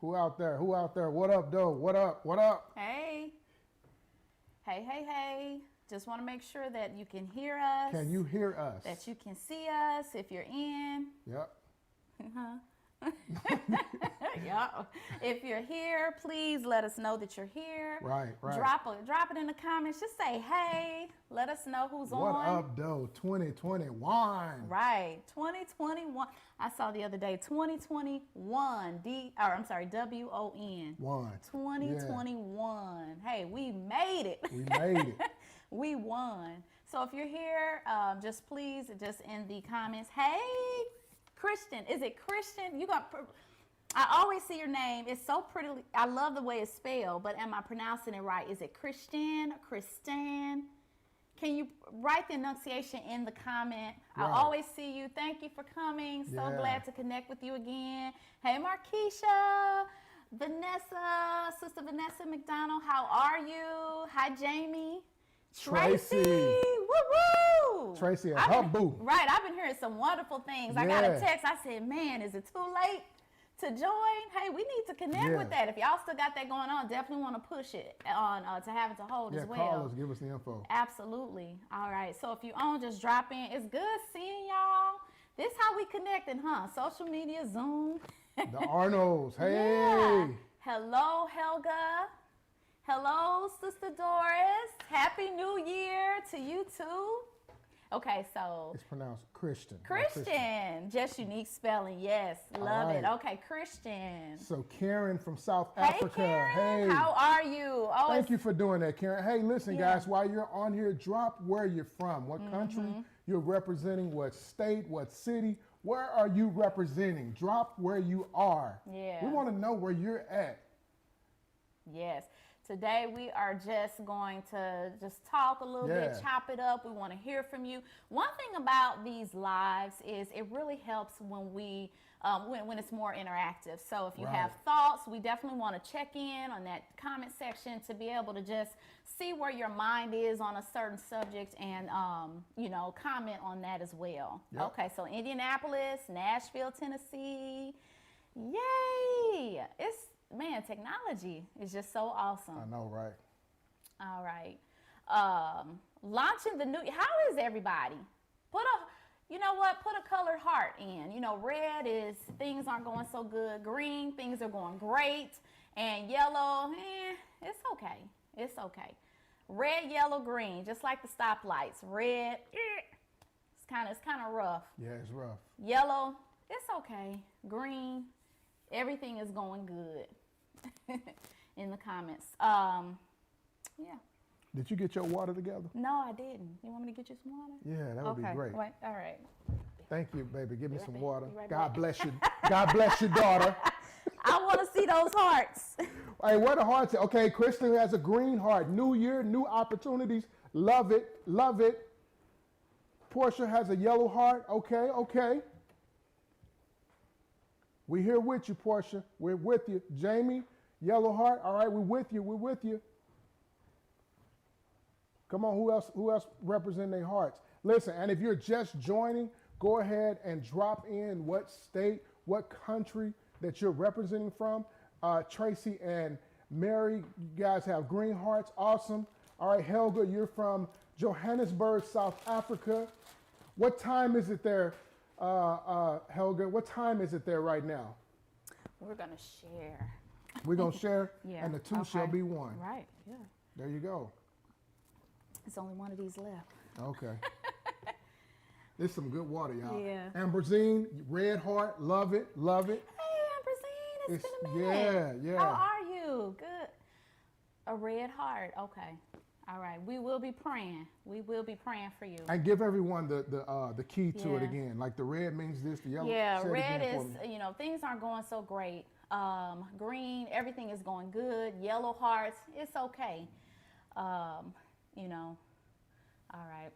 Who out there? Who out there? What up, though? What up? What up? Hey. Hey, hey, hey. Just want to make sure that you can hear us. Can you hear us? That you can see us if you're in. Yep. Yeah. If you're here, please let us know that you're here. Right. Drop it in the comments. Just say hey. Let us know who's on. What up, though? 2021. Right. 2021. I saw the other day 2021. WON. 2021. Yeah. Hey, we made it. We made it. We won. So if you're here, just please, just in the comments, hey, Christian. Is it Christian? I always see your name. It's so pretty. I love the way it's spelled, but am I pronouncing it right? Is it Christian? Christian? Can you write the enunciation in the comment? Right. I always see you. Thank you for coming. So glad to connect with you again. Hey, Markeisha, Vanessa, Sister Vanessa McDonald, how are you? Hi, Jamie. Tracy. Woo-woo! Tracy at her boo. Right, I've been hearing some wonderful things. I got a text. I said, man, is it too late to join? Hey, we need to connect with that. If y'all still got that going on, definitely want to push it on to have it to hold as well. Call us, give us the info. Absolutely. All right, so if you own, just drop in. It's good seeing y'all. This how we connecting, huh? Social media, Zoom. The Arnolds, hey. Yeah. Hello, Helga. Hello, Sister Doris. Happy New Year to you too. Okay, so it's pronounced Christian. Christian. Just unique spelling. Yes, love it. Okay, Christian. So Karen from South Africa. Karen. Hey, how are you? Oh, thank you for doing that, Karen. Hey, listen, guys, while you're on here, drop where you're from, what country you're representing, what state, what city. Where are you representing? Drop where you are. Yeah. We want to know where you're at. Yes. Today we are just going to just talk a little bit, chop it up. We want to hear from you. One thing about these lives is it really helps when we when it's more interactive. So if you have thoughts, we definitely want to check in on that comment section to be able to just see where your mind is on a certain subject and comment on that as well. Yep. Okay, so Indianapolis, Nashville, Tennessee. Yay! Man, technology is just so awesome. I know, right? All right. Launching the new, how is everybody? Put a colored heart in. Red is things aren't going so good. Green, things are going great. And yellow, it's okay. It's okay. Red, yellow, green, just like the stoplights. Red, it's kind of rough. Yeah, it's rough. Yellow, it's okay. Green, everything is going good. In the comments. Yeah. Did you get your water together? No, I didn't. You want me to get you some water? Yeah, that would be great. Wait, all right. Thank you, baby. Give me some water. God bless you. God bless your daughter. I want to see those hearts. Hey, what a heart. Okay, Kristen has a green heart. New year, new opportunities. Love it. Love it. Portia has a yellow heart. Okay. We're here with you, Portia. We're with you. Jamie, yellow heart. All right, we're with you. Come on, who else represent their hearts? Listen, and if you're just joining, go ahead and drop in what state, what country that you're representing from. Tracy and Mary, you guys have green hearts. Awesome. All right, Helga, you're from Johannesburg, South Africa. What time is it there? Helga, what time is it there right now? We're going to share. We're going to share, yeah. And the two shall be one. Right, yeah. There you go. There's only one of these left. Okay. There's some good water, y'all. Yeah. Amberzine, red heart, love it. Hey, Amberzine, it's been a minute. Yeah. How are you? Good. A red heart, okay. All right, we will be praying. We will be praying for you. And give everyone the key to it again. Like the red means this, the yellow. Yeah, red is, things aren't going so great. Green, everything is going good. Yellow hearts, it's okay. All right.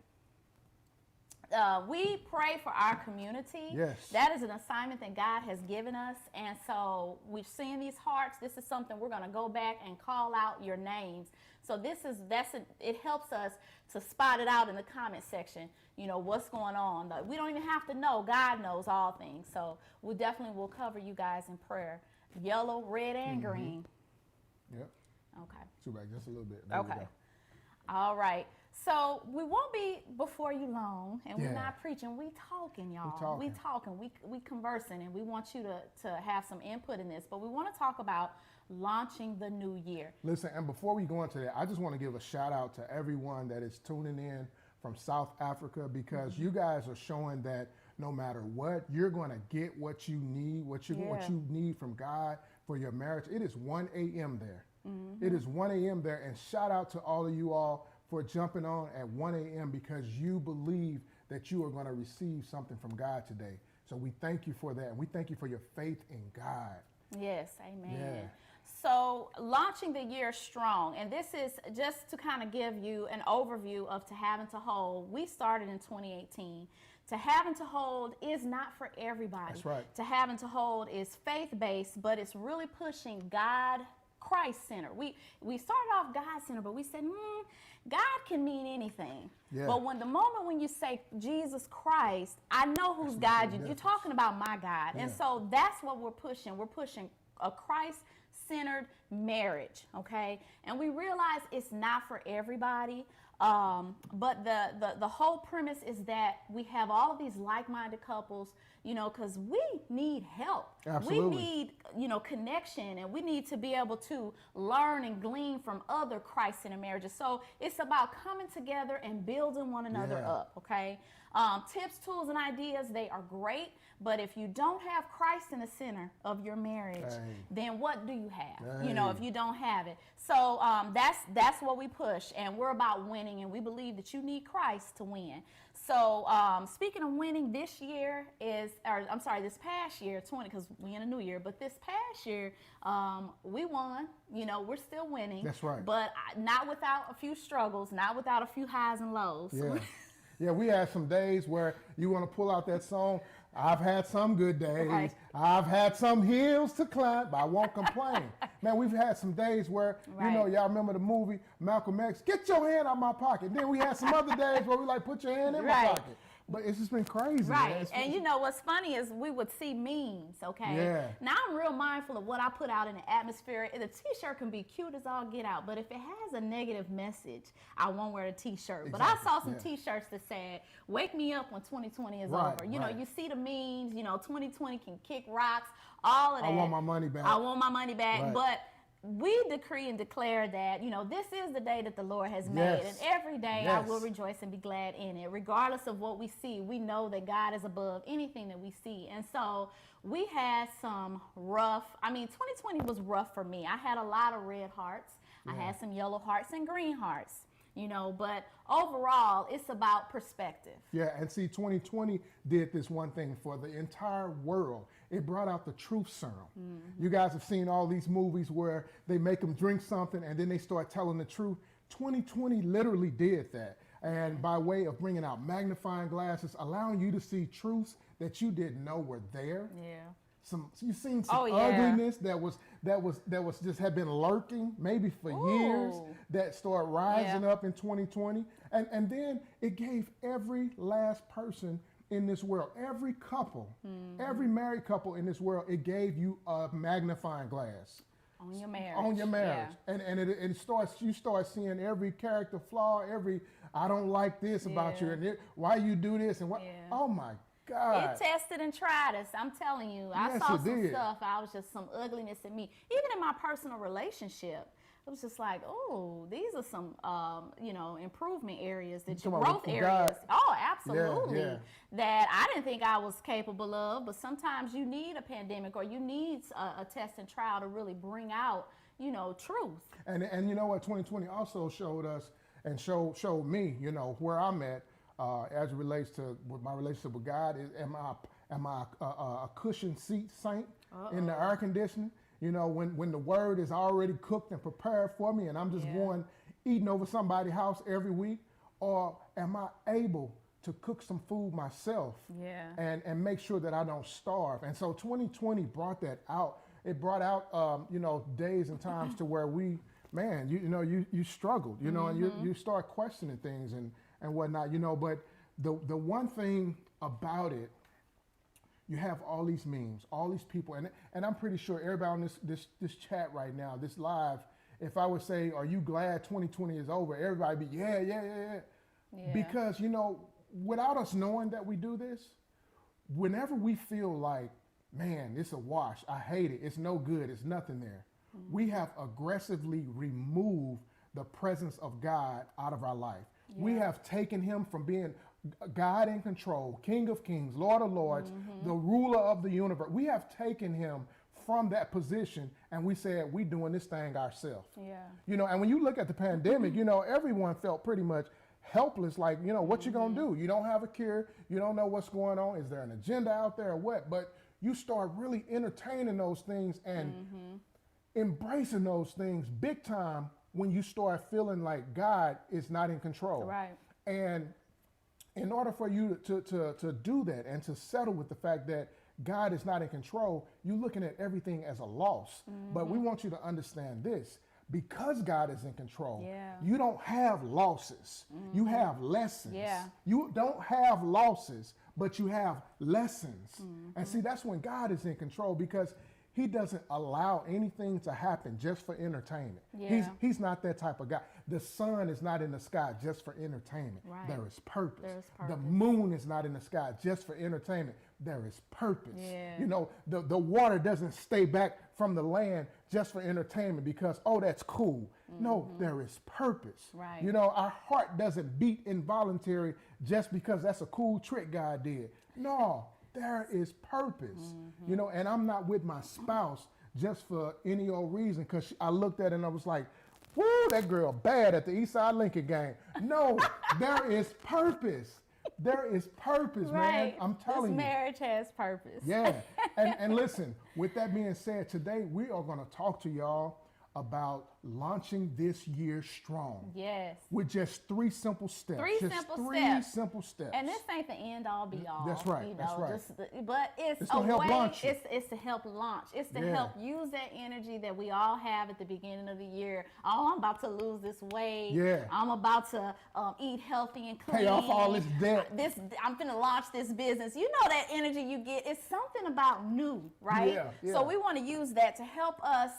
We pray for our community. Yes. That is an assignment that God has given us. And so we've seen these hearts. This is something we're going to go back and call out your names. So it helps us to spot it out in the comment section, what's going on. We don't even have to know. God knows all things. So we definitely will cover you guys in prayer yellow, red, and green. Yep. Okay. Two back just a little bit. There we Okay. go. All right. So we won't be before you long, and we're Yeah. not preaching. We talking, y'all. talking. We talking. We conversing, and we want you to have some input in this. But we want to talk about launching the new year. Listen, and before we go into that, I just want to give a shout out to everyone that is tuning in from South Africa, because you guys are showing that no matter what, you're going to get what you need, what you need from God for your marriage. It is 1 a.m. there. It is 1 a.m. there, and shout out to all of you all for jumping on at 1 a.m. because you believe that you are going to receive something from God today. So we thank you for that, and we thank you for your faith in God. Yes, amen. Yeah. So launching the year strong, and this is just to kind of give you an overview of To Have and to Hold. We started in 2018. To Have and to Hold is not for everybody. That's right. To Have and to Hold is faith-based, but it's really pushing God, Christ center. We started off God center, but we said, God can mean anything. Yeah. But when the moment when you say Jesus Christ, I know who's God. You're talking about my God. And so that's what we're pushing. We're pushing a Christ-centered marriage, okay? And we realize it's not for everybody. But the whole premise is that we have all of these like-minded couples, because we need help. Absolutely. We need, connection, and we need to be able to learn and glean from other Christ-centered marriages. So it's about coming together and building one another up, okay? Tips, tools, and ideas, they are great, but if you don't have Christ in the center of your marriage, then what do you have? If you don't have it. So that's what we push, and we're about winning, and we believe that you need Christ to win. So speaking of winning, this past year, 20, because we in a new year, but this past year, we won. We're still winning. That's right. But not without a few struggles, not without a few highs and lows. Yeah. Yeah, we had some days where you want to pull out that song. I've had some good days. Right. I've had some hills to climb, but I won't complain. Man, we've had some days where, y'all remember the movie Malcolm X, get your hand out my pocket. Then we had some other days where we like, put your hand in my pocket. But it's just been crazy. Right. And what's funny is we would see memes, okay? Yeah. Now I'm real mindful of what I put out in the atmosphere. The t-shirt can be cute as all get out, but if it has a negative message, I won't wear a t-shirt. But I saw some t-shirts that said, wake me up when 2020 is over. You see the memes, 2020 can kick rocks, all of that. I want my money back. I want my money back. Right. But we decree and declare that, this is the day that the Lord has made. And every day I will rejoice and be glad in it. Regardless of what we see, we know that God is above anything that we see. And so we had some 2020 was rough for me. I had a lot of red hearts. I had some yellow hearts and green hearts. But overall, it's about perspective. Yeah, and see, 2020 did this one thing for the entire world. It brought out the truth serum. You guys have seen all these movies where they make them drink something and then they start telling the truth. 2020 literally did that. And by way of bringing out magnifying glasses, allowing you to see truths that you didn't know were there. Yeah. You've seen some ugliness that was just had been lurking maybe for years, that started rising up in 2020, and then it gave every last person in this world, every couple, every married couple in this world, it gave you a magnifying glass on your marriage. On your marriage, and you start seeing every character flaw, every I don't like this about you, and why you do this, and what? Oh my God. It tested and tried us. I'm telling you. I saw some stuff. I was just some ugliness in me. Even in my personal relationship, it was just like, oh, these are some, improvement areas, growth areas. Oh, absolutely. That I didn't think I was capable of. But sometimes you need a pandemic or you need a test and trial to really bring out, truth. And you know what? 2020 also showed us and showed me, where I'm at. As it relates to my relationship with God, am I a cushion seat saint in the air conditioning? When the word is already cooked and prepared for me, and I'm just going eating over somebody's house every week, or am I able to cook some food myself and make sure that I don't starve? And so 2020 brought that out. It brought out days and times to where you struggled, and you start questioning things and whatnot, but the one thing about it, you have all these memes, all these people, and I'm pretty sure everybody on this chat right now, this live, if I would say, are you glad 2020 is over? Everybody be, yeah, yeah, yeah, yeah. Yeah. Because, you know, without us knowing that we do this, whenever we feel like, man, it's a wash, I hate it, it's no good, it's nothing there, we have aggressively removed the presence of God out of our life. Yeah. We have taken him from being God in control, King of Kings, Lord of Lords, the ruler of the universe. We have taken him from that position and we said, we doing this thing ourselves. Yeah. You know, and when you look at the pandemic, you know, everyone felt pretty much helpless, like, you know, what you gonna do? You don't have a cure, you don't know what's going on, is there an agenda out there or what? But you start really entertaining those things and embracing those things big time when you start feeling like God is not in control. Right. And in order for you to do that and to settle with the fact that God is not in control, you're looking at everything as a loss. But we want you to understand this. Because God is in control, Yeah. you don't have losses. You have lessons. Yeah. You don't have losses, but you have lessons. And see, that's when God is in control because he doesn't allow anything to happen just for entertainment. Yeah. He's not that type of guy. The sun is not in the sky just for entertainment. Right. There is purpose. There is The purpose. moon is not in the sky just for entertainment. There is purpose. Yeah. You know, the water doesn't stay back from the land just for entertainment because, oh, that's cool. No, there is purpose. Right. You know, our heart doesn't beat involuntary just because that's a cool trick God did. No, there is purpose. You know, and I'm not with my spouse just for any old reason because I looked at it and I was like, woo, that girl bad at the Eastside Lincoln game. No, there is purpose. There is purpose, man. Right. I'm telling you. This marriage has purpose. Yeah. And listen, with that being said, today we are going to talk to y'all about launching this year strong Yes. with just 3 simple steps. Three Just simple three steps. simple steps. And this ain't the end all be all. That's right, You know, that's right. But it's It's a gonna help way. launch you. It's to help launch. It's to Yeah. help use that energy that we all have at the beginning of the year. Oh, I'm about to lose this weight. Yeah. I'm about to eat healthy and clean. Pay off all this debt. I'm finna launch this business. You know that energy you get. It's something about new, right? Yeah, yeah. So we want to use that to help us.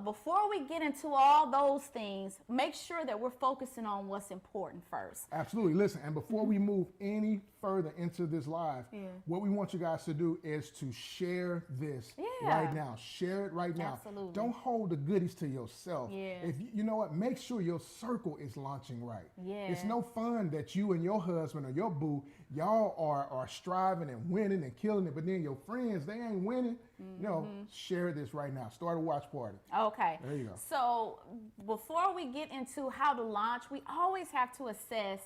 Before we get into all those things, make sure that we're focusing on what's important first. Absolutely. Listen, and before we move any further into this live, what we want you guys to do is to share this Yeah. right now. Share it right now. Absolutely. Don't hold the goodies to yourself. Yeah. If you know what, make sure your circle is launching right. Yeah. It's no fun that you and your husband or your boo, y'all are striving and winning and killing it, but then your friends, they ain't winning. You know, share this right now. Start a watch party. Okay. There you go. So before we get into how to launch, we always have to assess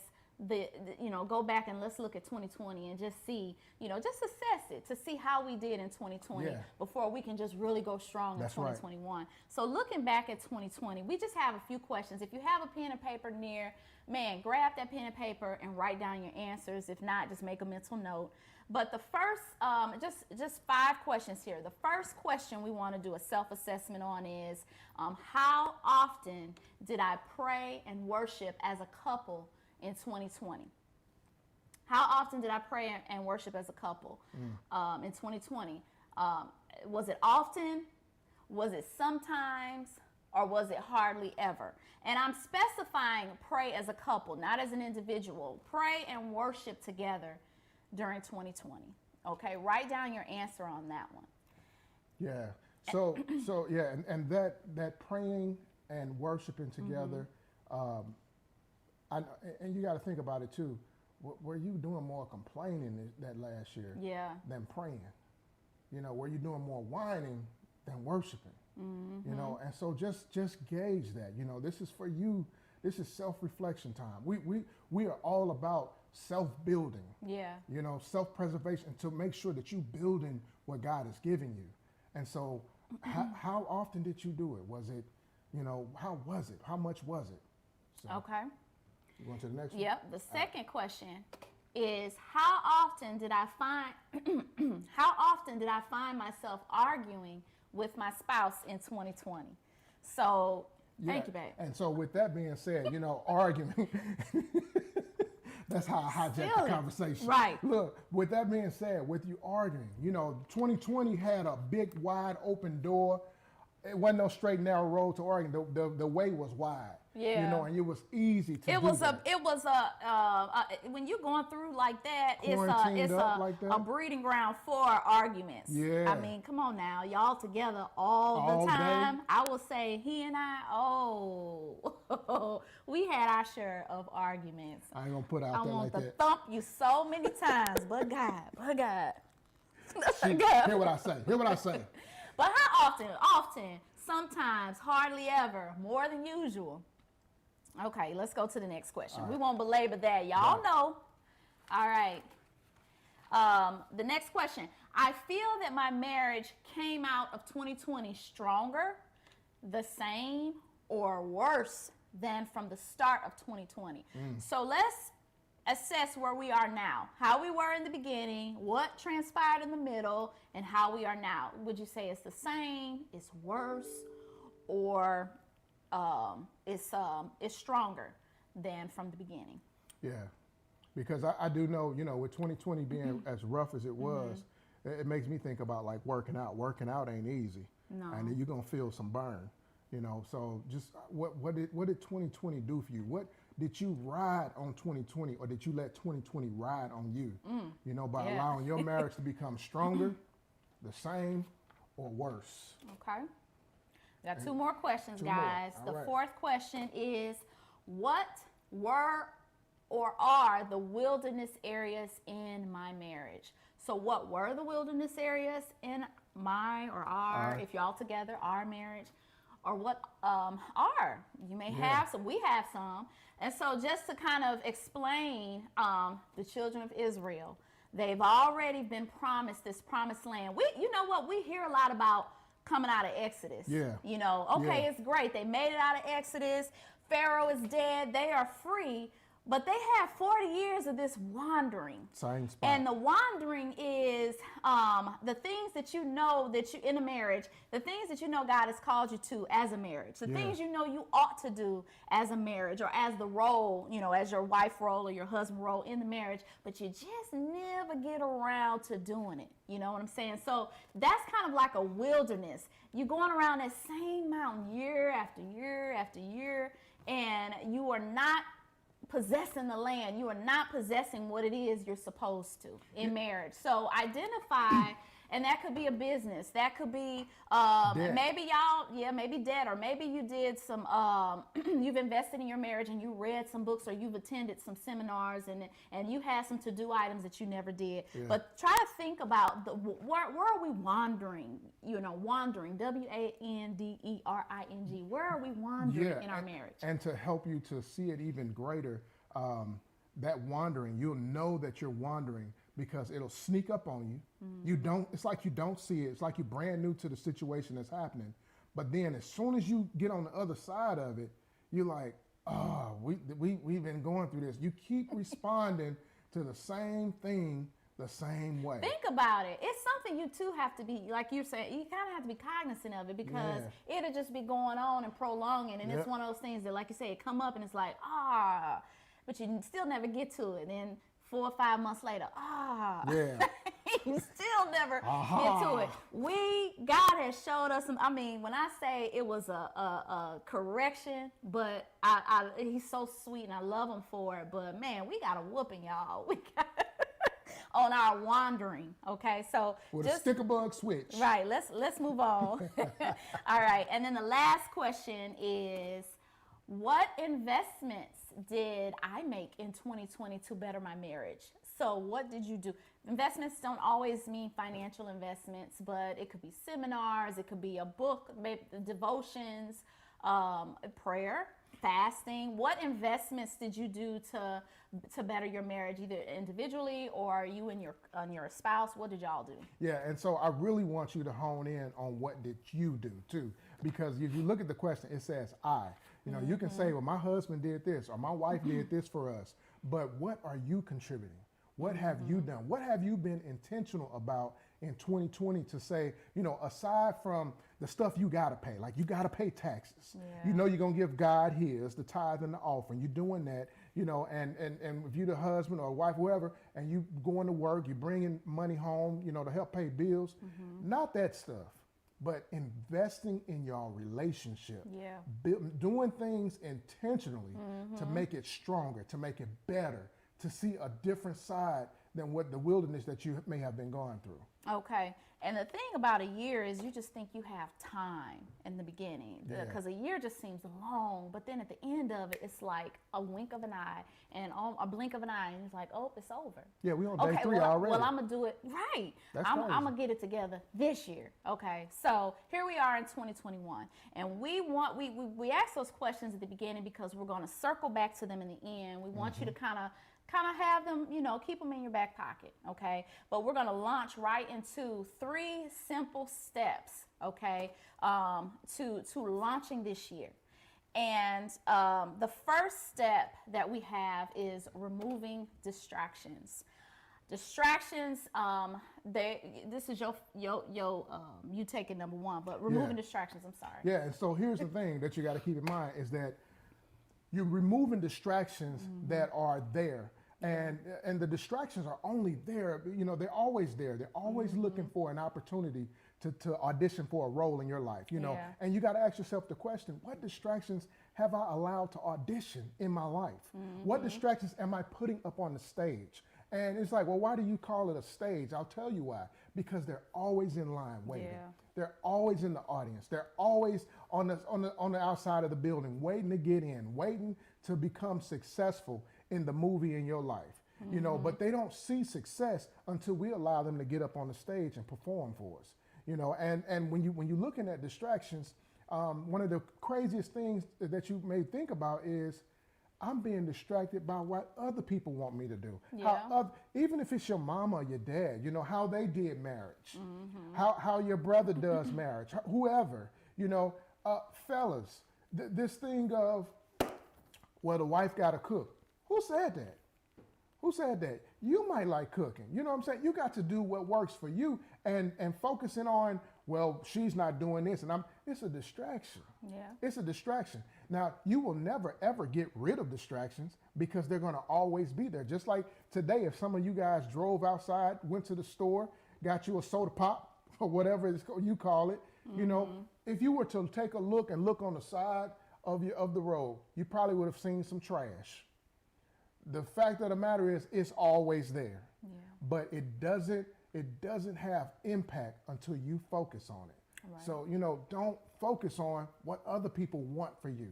go back and let's look at 2020 and just see, just assess it to see how we did in 2020 Yeah. before we can just really go strong That's in right. 2021. So looking back at 2020, we just have a few questions. If you have a pen and paper near, man, grab that pen and paper and write down your answers. If not, just make a mental note. But the first, just 5 questions here. The first question we want to do a self-assessment on is, how often did I pray and worship as a couple in 2020? How often did I pray and worship as a couple in 2020? Was it often? Was it sometimes? Or was it hardly ever? And I'm specifying pray as a couple, not as an individual. Pray and worship together during 2020. Okay, write down your answer on that one. Yeah. So yeah, and that praying and worshiping together, and you got to think about it too. Were you doing more complaining that last year Yeah. than praying? Were you doing more whining than worshiping? And so just gauge that. This is for you. This is self-reflection time. We are all about self-building. Yeah. Self-preservation to make sure that you building what God has given you. And so how often did you do it? Was it, how was it? How much was it? So, Okay. you going to the next one? Yep. The second question is, how often did I find myself arguing with my spouse in 2020? So thank you, babe. And so with that being said, arguing, That's how I hijacked the Silly. conversation. Right. Look, with that being said, with you arguing, 2020 had a big, wide open door. It wasn't no straight, narrow road to Oregon. The way was wide. Yeah. And it was easy to It do was that. when you're going through like that, Quarantined it's up like that? a breeding ground for arguments. Yeah. I mean, come on now, y'all together all All the time. day? I will say he and I, we had our share of arguments. I ain't gonna put out I there want like to that. thump you so many times, but God. See, God. hear what I say. Hear what I say. But how often? Often. Sometimes. Hardly ever. More than usual. Okay, let's go to the next question. We won't belabor that. Y'all Right. know. All right. The next question. I feel that my marriage came out of 2020 stronger, the same, or worse than from the start of 2020. So let's assess where we are now, how we were in the beginning, what transpired in the middle, and how we are now. Would you say it's the same, it's worse, or it's stronger than from the beginning? Yeah, because I do know, with 2020 being as rough as it was, it makes me think about like working out. Working out ain't easy, No. and then you're gonna feel some burn. So just what did 2020 do for you? What did you ride on 2020, or did you let 2020 ride on you? By Yeah. allowing your marriage to become stronger, the same, or worse. Okay. Got two more questions, two more. guys. All The right. fourth question is, what were or are the wilderness areas in my marriage? So what were the wilderness areas in my or our, if you're all together, our marriage? Or what are? You may have some, we have some. And so just to kind of explain the children of Israel, they've already been promised this promised land. You know what? We hear a lot about coming out of Exodus. Yeah. Okay, Yeah. it's great. They made it out of Exodus. Pharaoh is dead. They are free. But they have 40 years of this wandering. Same spot. And the wandering is the things that you know that you in a marriage, the things that you know God has called you to as a marriage, the things you know you ought to do as a marriage or as the role, as your wife role or your husband role in the marriage, but you just never get around to doing it. You know what I'm saying? So that's kind of like a wilderness. You're going around that same mountain year after year after year, and you are not possessing the land. You are not possessing what it is you're supposed to in marriage. So identify, and that could be a business. That could be Debt. maybe maybe debt, or maybe you did some, you've invested in your marriage and you read some books or you've attended some seminars and you had some to-do items that you never did. Yeah. But try to think about where are we wandering? Wandering, WANDERING. Where are we wandering in our marriage? And to help you to see it even greater, that wandering, you'll know that you're wandering because it'll sneak up on you. It's like you don't see it. It's like you're brand new to the situation that's happening. But then as soon as you get on the other side of it, you're like, oh, we've been going through this. You keep responding to the same thing the same way. Think about it. It's something you too have to be, like you're saying, you kind of have to be cognizant of it because it'll just be going on and prolonging. And it's one of those things that, like you say, it come up and it's like, but you still never get to it. And then 4 or 5 months later, you still never get to it. God has showed us some, when I say it was a correction, but he's so sweet and I love him for it. But man, we got a whooping, y'all. We got on our wandering. Okay, so With a sticker bug switch. Right, let's move on. All right, and then the last question is, what investments did I make in 2020 to better my marriage? So what did you do? Investments don't always mean financial investments, but it could be seminars, it could be a book, maybe devotions, prayer, fasting. What investments did you do to better your marriage, either individually or you and your spouse? What did y'all do? Yeah, and so I really want you to hone in on what did you do too, because if you look at the question, it says I. You can say, well, my husband did this or my wife did this for us, but what are you contributing? What have you done? What have you been intentional about in 2020 to say, aside from the stuff you got to pay, like you got to pay taxes. Yeah. You're going to give God his, the tithe and the offering. You're doing that. you know, and if you're the husband or wife, whoever, and you going to work, you bringing money home, you know, to help pay bills, not that stuff, but investing in your relationship, Yeah. doing things intentionally to make it stronger, to make it better, to see a different side than what the wilderness that you may have been going through. Okay. And the thing about a year is you just think you have time in the beginning Yeah. because a year just seems long, but then at the end of it, it's like a wink of an eye and a blink of an eye, and it's like, oh, it's over. Yeah, we on day Okay, 3 well, already. well, I'm gonna do it right. That's I'm crazy. gonna get it together this year. Okay, so here we are in 2021, and we ask those questions at the beginning because we're gonna circle back to them in the end. We want you to kind of have them, you know, keep them in your back pocket, okay? But we're gonna launch right into 3 simple steps, okay, to launching this year. And the first step that we have is removing distractions. Distractions, this is you taking number 1, but removing distractions, I'm sorry. Yeah, and so here's the thing that you got to keep in mind is that you're removing distractions that are there. And the distractions are only there, you know, they're always there. They're always looking for an opportunity to audition for a role in your life, you know. Yeah. And you got to ask yourself the question, what distractions have I allowed to audition in my life? What distractions am I putting up on the stage? And it's like, well, why do you call it a stage? I'll tell you why. Because they're always in line waiting. Yeah. They're always in the audience. They're always on the outside of the building, waiting to get in, waiting to become successful in the movie in your life. You know, but they don't see success until we allow them to get up on the stage and perform for us. You know, and when you're looking at distractions, one of the craziest things that you may think about is I'm being distracted by what other people want me to do. Yeah. Even if it's your mama or your dad, you know, how they did marriage, how your brother does marriage, whoever, you know, fellas, this thing of, well, the wife got to cook. Who said that? Who said that? You might like cooking. You know what I'm saying? You got to do what works for you and focusing on, well, she's not doing this and it's a distraction. Yeah. It's a distraction. Now, you will never ever get rid of distractions because they're going to always be there. Just like today, if some of you guys drove outside, went to the store, got you a soda pop or whatever you call it, you know, if you were to take a look on the side of the road, you probably would have seen some trash. The fact of the matter is, it's always there, but it doesn't have impact until you focus on it. Right. So, you know, don't focus on what other people want for you.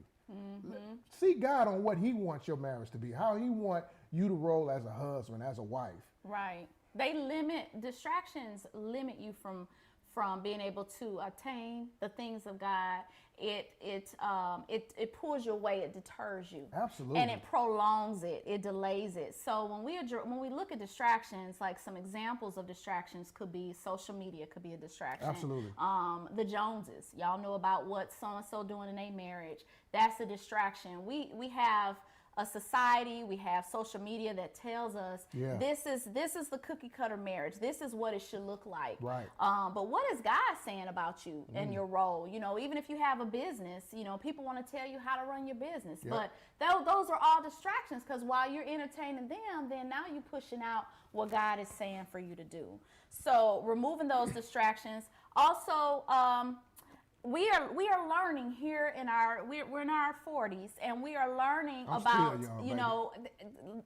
See God on what He wants your marriage to be, how He want you to roll as a husband, as a wife. Right. Distractions limit you from being able to attain the things of God. It pulls you away, it deters you. Absolutely. And it prolongs it, it delays it. So when we look at distractions, like some examples of distractions could be social media, could be a distraction. Absolutely. The Joneses, y'all know about what so-and-so doing in a marriage. That's a distraction. We have a society, we have social media that tells us this is the cookie cutter marriage. This is what it should look like. Right. But what is God saying about you and your role? You know, even if you have a business, you know, people want to tell you how to run your business. Yep. But those are all distractions because while you're entertaining them, then now you're pushing out what God is saying for you to do. So removing those distractions. Also, we are learning here we're in our 40s and we are learning about, you know,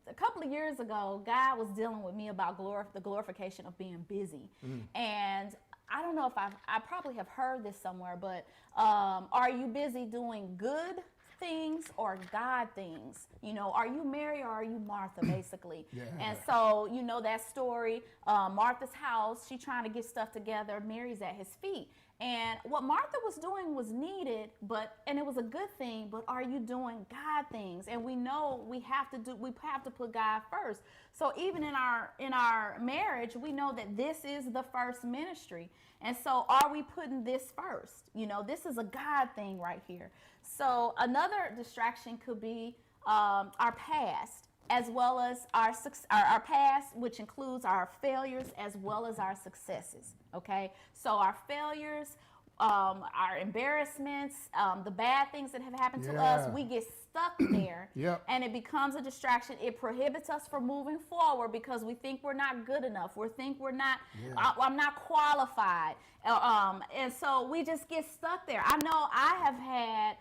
a couple of years ago, God was dealing with me about the glorification of being busy. And I don't know if I probably have heard this somewhere, but are you busy doing good things or God things? You know, are you Mary or are you Martha, basically? And so, you know, that story, Martha's house, she trying to get stuff together, Mary's at his feet. And what Martha was doing was needed, and it was a good thing, but are you doing God things? And we know we have to put God first. So even in our marriage, we know that this is the first ministry. And so are we putting this first? You know, this is a God thing right here. So another distraction could be our past, as well as our past, which includes our failures as well as our successes. Okay, so our failures, our embarrassments, the bad things that have happened to Yeah. us, we get stuck there. Yep. And it becomes a distraction. It prohibits us from moving forward because we think we're not good enough. We think we're not, I'm not qualified. And so we just get stuck there. I know I have had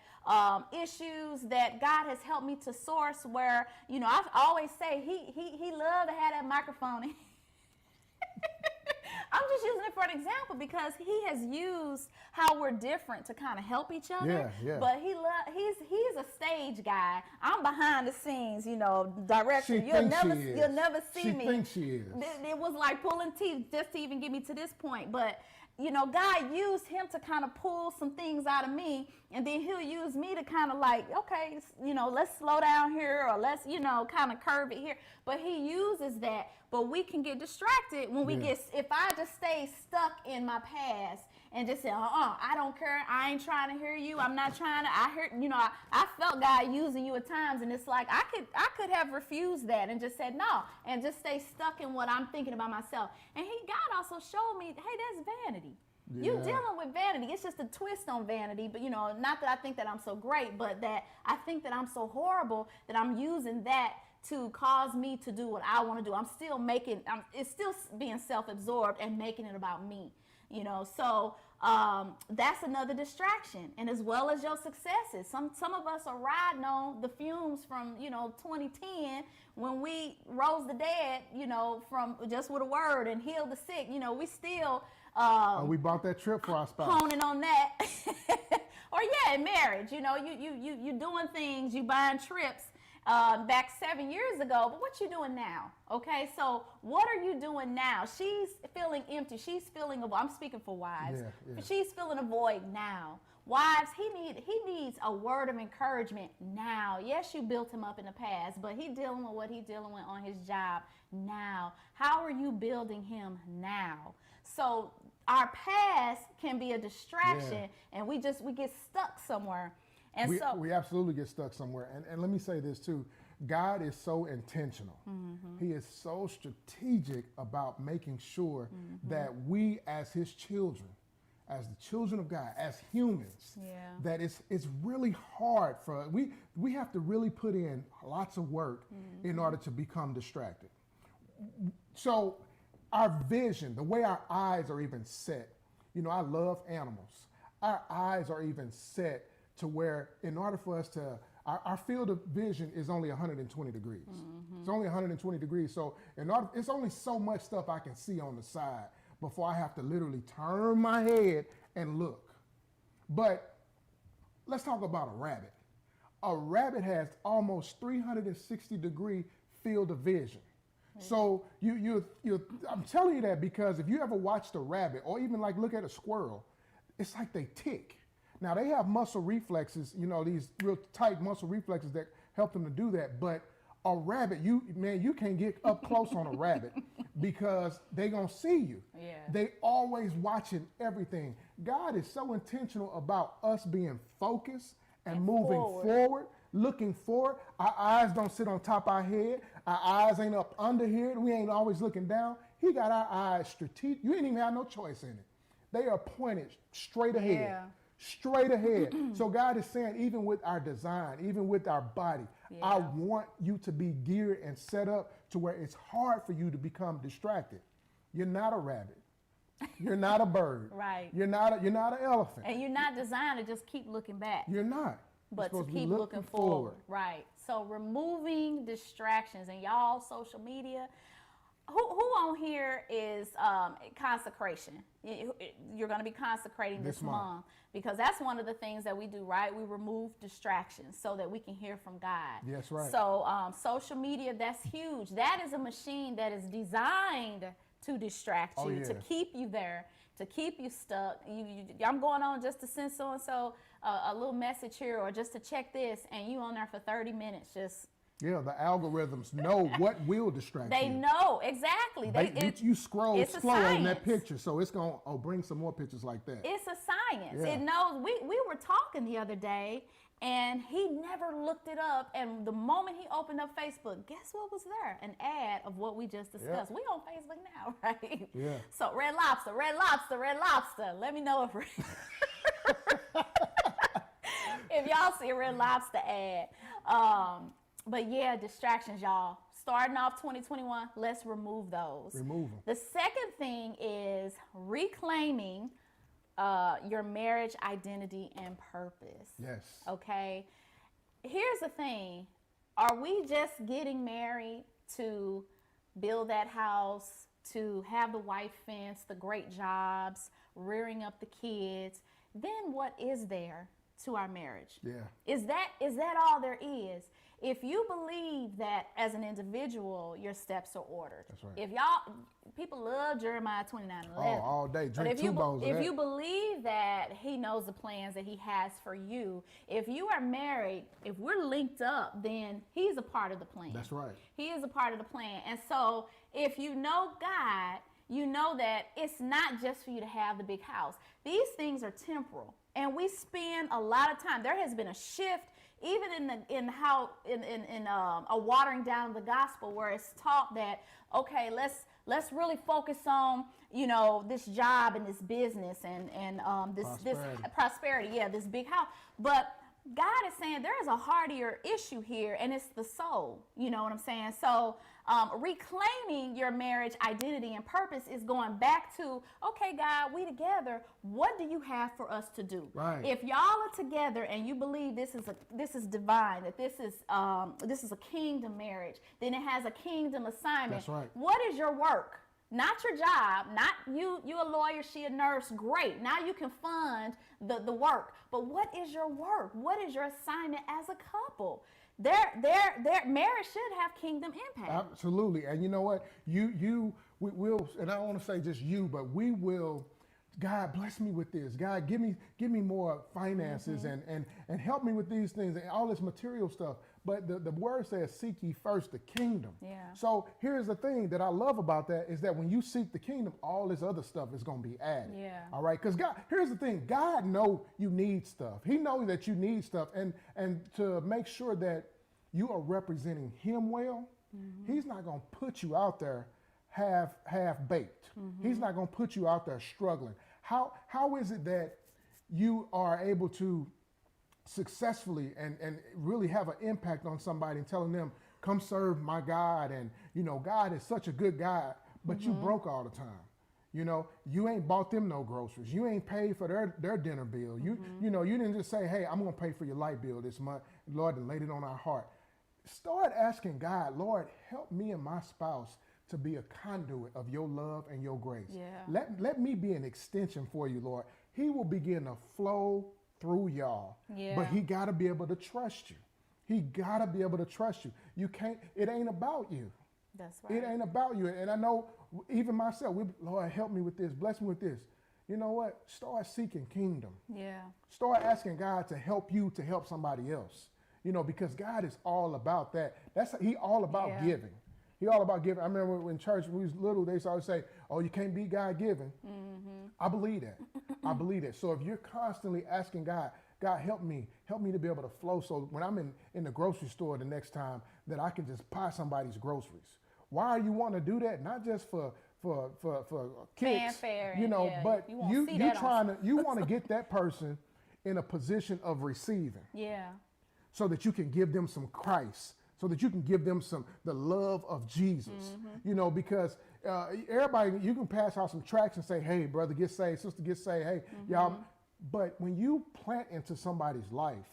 issues that God has helped me to source where, you know, I always say he loved to have that microphone. I'm just using it for an example because he has used how we're different to kind of help each other. Yeah. But he's a stage guy. I'm behind the scenes, you know, director. She You'll thinks never she is. you'll never see She me. thinks she is. It was like pulling teeth just to even get me to this point. But you know, God used him to kind of pull some things out of me, and then he'll use me to kind of like, okay, you know, let's slow down here, or let's, you know, kind of curve it here. But he uses that, but we can get distracted when we get, if I just stay stuck in my past and just say, I don't care, I ain't trying to hear you, I'm not trying to, I heard, you know, I felt God using you at times, and it's like, I could have refused that and just said no, and just stay stuck in what I'm thinking about myself. And God also showed me, hey, that's vanity. Yeah. You dealing with vanity. It's just a twist on vanity, but you know, not that I think that I'm so great, but that I think that I'm so horrible that I'm using that to cause me to do what I want to do. I'm still it's still being self-absorbed and making it about me, you know. So that's another distraction. And as well as your successes, some of us are riding on the fumes from, you know, 2010 when we rose the dead, you know, from just with a word and healed the sick. You know, we still we bought that trip for our spouse. honing on that. Or in marriage, you know, you doing things, you buying trips back 7 years ago, but what you doing now? Okay, so what are you doing now? She's feeling empty. She's feeling I'm speaking for wives. Yeah. She's feeling a void now. Wives, he needs a word of encouragement now. Yes, you built him up in the past, but he dealing with what he's dealing with on his job now. How are you building him now? So our past can be a distraction, and we get stuck somewhere. And we absolutely get stuck somewhere. And let me say this too. God is so intentional. He is so strategic about making sure that we as his children, as the children of God, as humans, that it's really hard for we have to really put in lots of work in order to become distracted. So our vision, the way our eyes are even set, you know, I love animals. Our eyes are even set to where in order for us to, our field of vision is only 120 degrees. It's only 120 degrees. So it's only so much stuff I can see on the side before I have to literally turn my head and look. But let's talk about a rabbit. A rabbit has almost 360 degree field of vision. So I'm telling you that because if you ever watched a rabbit or even like look at a squirrel, it's like they tick. Now they have muscle reflexes, you know, these real tight muscle reflexes that help them to do that. But a rabbit, you can't get up close on a rabbit because they gonna see you. Yeah. They always watching everything. God is so intentional about us being focused and moving forward, looking forward. Our eyes don't sit on top of our head. Our eyes ain't up under here. We ain't always looking down. He got our eyes strategic. You ain't even have no choice in it. They are pointed straight ahead. Yeah. Straight ahead. So God is saying, even with our design, even with our body, I want you to be geared and set up to where it's hard for you to become distracted. You're not a rabbit. You're not a bird. Right. You're not an elephant. And you're not designed to just keep looking back. You're not. But You're to supposed be keep looking forward. Right. So removing distractions and y'all social media. Who on here is consecration? You're going to be consecrating this month because that's one of the things that we do, right? We remove distractions so that we can hear from God. Yes, right. So social media, that's huge. That is a machine that is designed to distract you, to keep you there, to keep you stuck. I'm going on just to send so-and-so a little message here or just to check this, and you on there for 30 minutes just... Yeah, the algorithms know what will distract you. They know, exactly. You scroll slow on that science. picture, so it's going to bring some more pictures like that. It's a science. Yeah. It knows. We were talking the other day, And he never looked it up. And the moment he opened up Facebook, guess what was there? An ad of what we just discussed. Yeah. We on Facebook now, right? Yeah. So Red Lobster, Red Lobster, Red Lobster. Let me know if y'all see a Red Lobster ad. But yeah, distractions, y'all. Starting off 2021, let's remove those. Remove them. The second thing is reclaiming your marriage identity and purpose. Yes. Okay. Here's the thing. Are we just getting married to build that house, to have the white fence, the great jobs, rearing up the kids? Then what is there to our marriage? Yeah. Is that all there is? If you believe that as an individual, your steps are ordered. That's right. If people love Jeremiah 29:11. Oh, all day. But Drink 2 bowls of if that. you believe that he knows the plans that he has for you, if you are married, if we're linked up, then he's a part of the plan. That's right. He is a part of the plan. And so if you know God, you know that it's not just for you to have the big house. These things are temporal. And we spend a lot of time. There has been a shift even in a watering down of the gospel, where it's taught that, okay, let's really focus on, you know, this job and this business and this prosperity, yeah, this big house. But God is saying there is a hardier issue here, and it's the soul. You know what I'm saying? So reclaiming your marriage identity and purpose is going back to, okay, God, we together. What do you have for us to do? Right. If y'all are together and you believe this is divine, that this is a kingdom marriage, then it has a kingdom assignment. That's right. What is your work? Not your job, not you a lawyer, she a nurse, great. Now you can fund the work. But what is your work? What is your assignment as a couple? Their marriage should have kingdom impact. Absolutely. And you know what? We will, and I don't want to say just you, but we will. God, bless me with this. God, give me more finances and help me with these things and all this material stuff. But the word says, seek ye first the kingdom. Yeah. So here's the thing that I love about that is that when you seek the kingdom, all this other stuff is going to be added. Yeah. All right. Because God, here's the thing. God know you need stuff. He knows that you need stuff. And to make sure that you are representing him well, he's not going to put you out there half baked. He's not going to put you out there struggling. How is it that you are able to successfully and really have an impact on somebody and telling them, come serve my God, and you know, God is such a good God, but you broke all the time. You know, you ain't bought them no groceries. You ain't paid for their dinner bill. You know, you didn't just say, hey, I'm gonna pay for your light bill this month. Lord, and laid it on our heart. Start asking God, Lord, help me and my spouse to be a conduit of your love and your grace. Yeah. Let me be an extension for you, Lord. He will begin to flow through y'all. Yeah. But he got to be able to trust you. He got to be able to trust you. You can't, it ain't about you. That's right. It ain't about you. And I know even myself, Lord, help me with this, bless me with this. You know what? Start seeking kingdom. Yeah. Start asking God to help you to help somebody else. You know, because God is all about that. He all about giving. He all about giving. I remember when church, when we was little, they used to always say, oh, you can't be God giving. I believe that. I believe that. So if you're constantly asking God, God, help me to be able to flow, so when I'm in the grocery store the next time, that I can just buy somebody's groceries. Why you want to do that? Not just for kids, fanfare, you know, but you want to get that person in a position of receiving. Yeah. So that you can give them some Christ, so that you can give them the love of Jesus. You know, because everybody, you can pass out some tracts and say, hey, brother, get saved, sister, get saved, hey, y'all. But when you plant into somebody's life,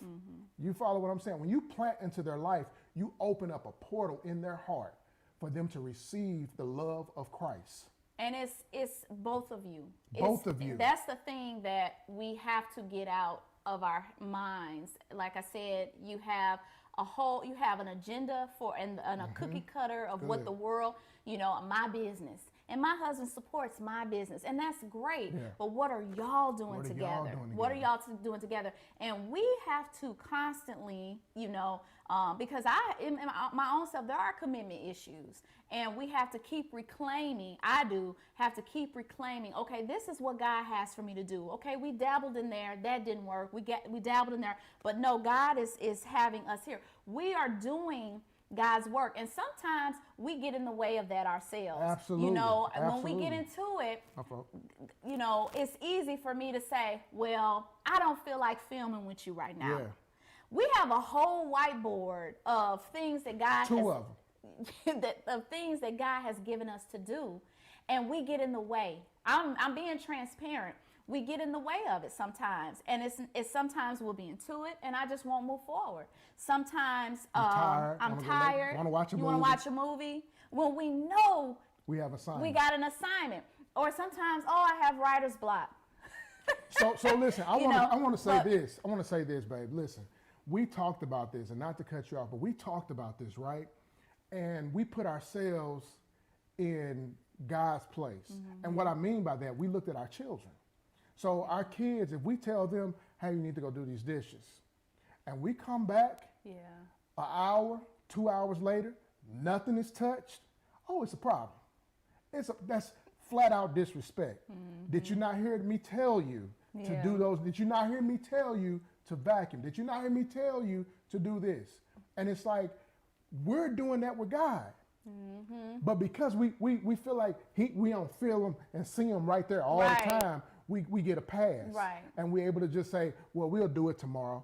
you follow what I'm saying? When you plant into their life, you open up a portal in their heart for them to receive the love of Christ. And it's both of you. Both of you. That's the thing that we have to get out of our minds. Like I said, you have an agenda for and a cookie cutter of what the world, you know, my business. and my husband supports my business, and that's great. Yeah. But what are y'all doing What are together? y'all doing What are together? y'all doing together? And we have to constantly, because in my own self, there are commitment issues, and we have to keep reclaiming. I do have to keep reclaiming. Okay, this is what God has for me to do. Okay, we dabbled in there, that didn't work. We dabbled in there, but no, God is having us here. We are doing God's work, and sometimes we get in the way of that ourselves. Absolutely. When we get Absolutely. into it, My fault. it's easy for me to say, well, I don't feel like filming with you right now. Yeah. We have a whole whiteboard of things that God Two has, of them. of things that God has given us to do, and we get in the way. I'm being transparent. We get in the way of it sometimes, and it's sometimes we'll be into it, and I just won't move forward. Sometimes tired, I'm wanna go tired. wanna watch a You want to movie. watch a movie when we know We have assignments. we got an assignment, or sometimes I have writer's block. So listen, I You want know, to say but- this. I want to say this, babe. Listen, we talked about this, and not to cut you off, but we talked about this, right? And we put ourselves in God's place. And what I mean by that, we looked at our children. So our kids, if we tell them, hey, you need to go do these dishes, and we come back Yeah. an hour, 2 hours later, nothing is touched, oh, it's a problem. That's flat out disrespect. Did you not hear me tell you to Yeah. do those? Did you not hear me tell you to vacuum? Did you not hear me tell you to do this? And it's like, we're doing that with God. But because we feel like we don't feel him and see him right there all Right. the time, we get a pass. Right. And we're able to just say, well, we'll do it tomorrow.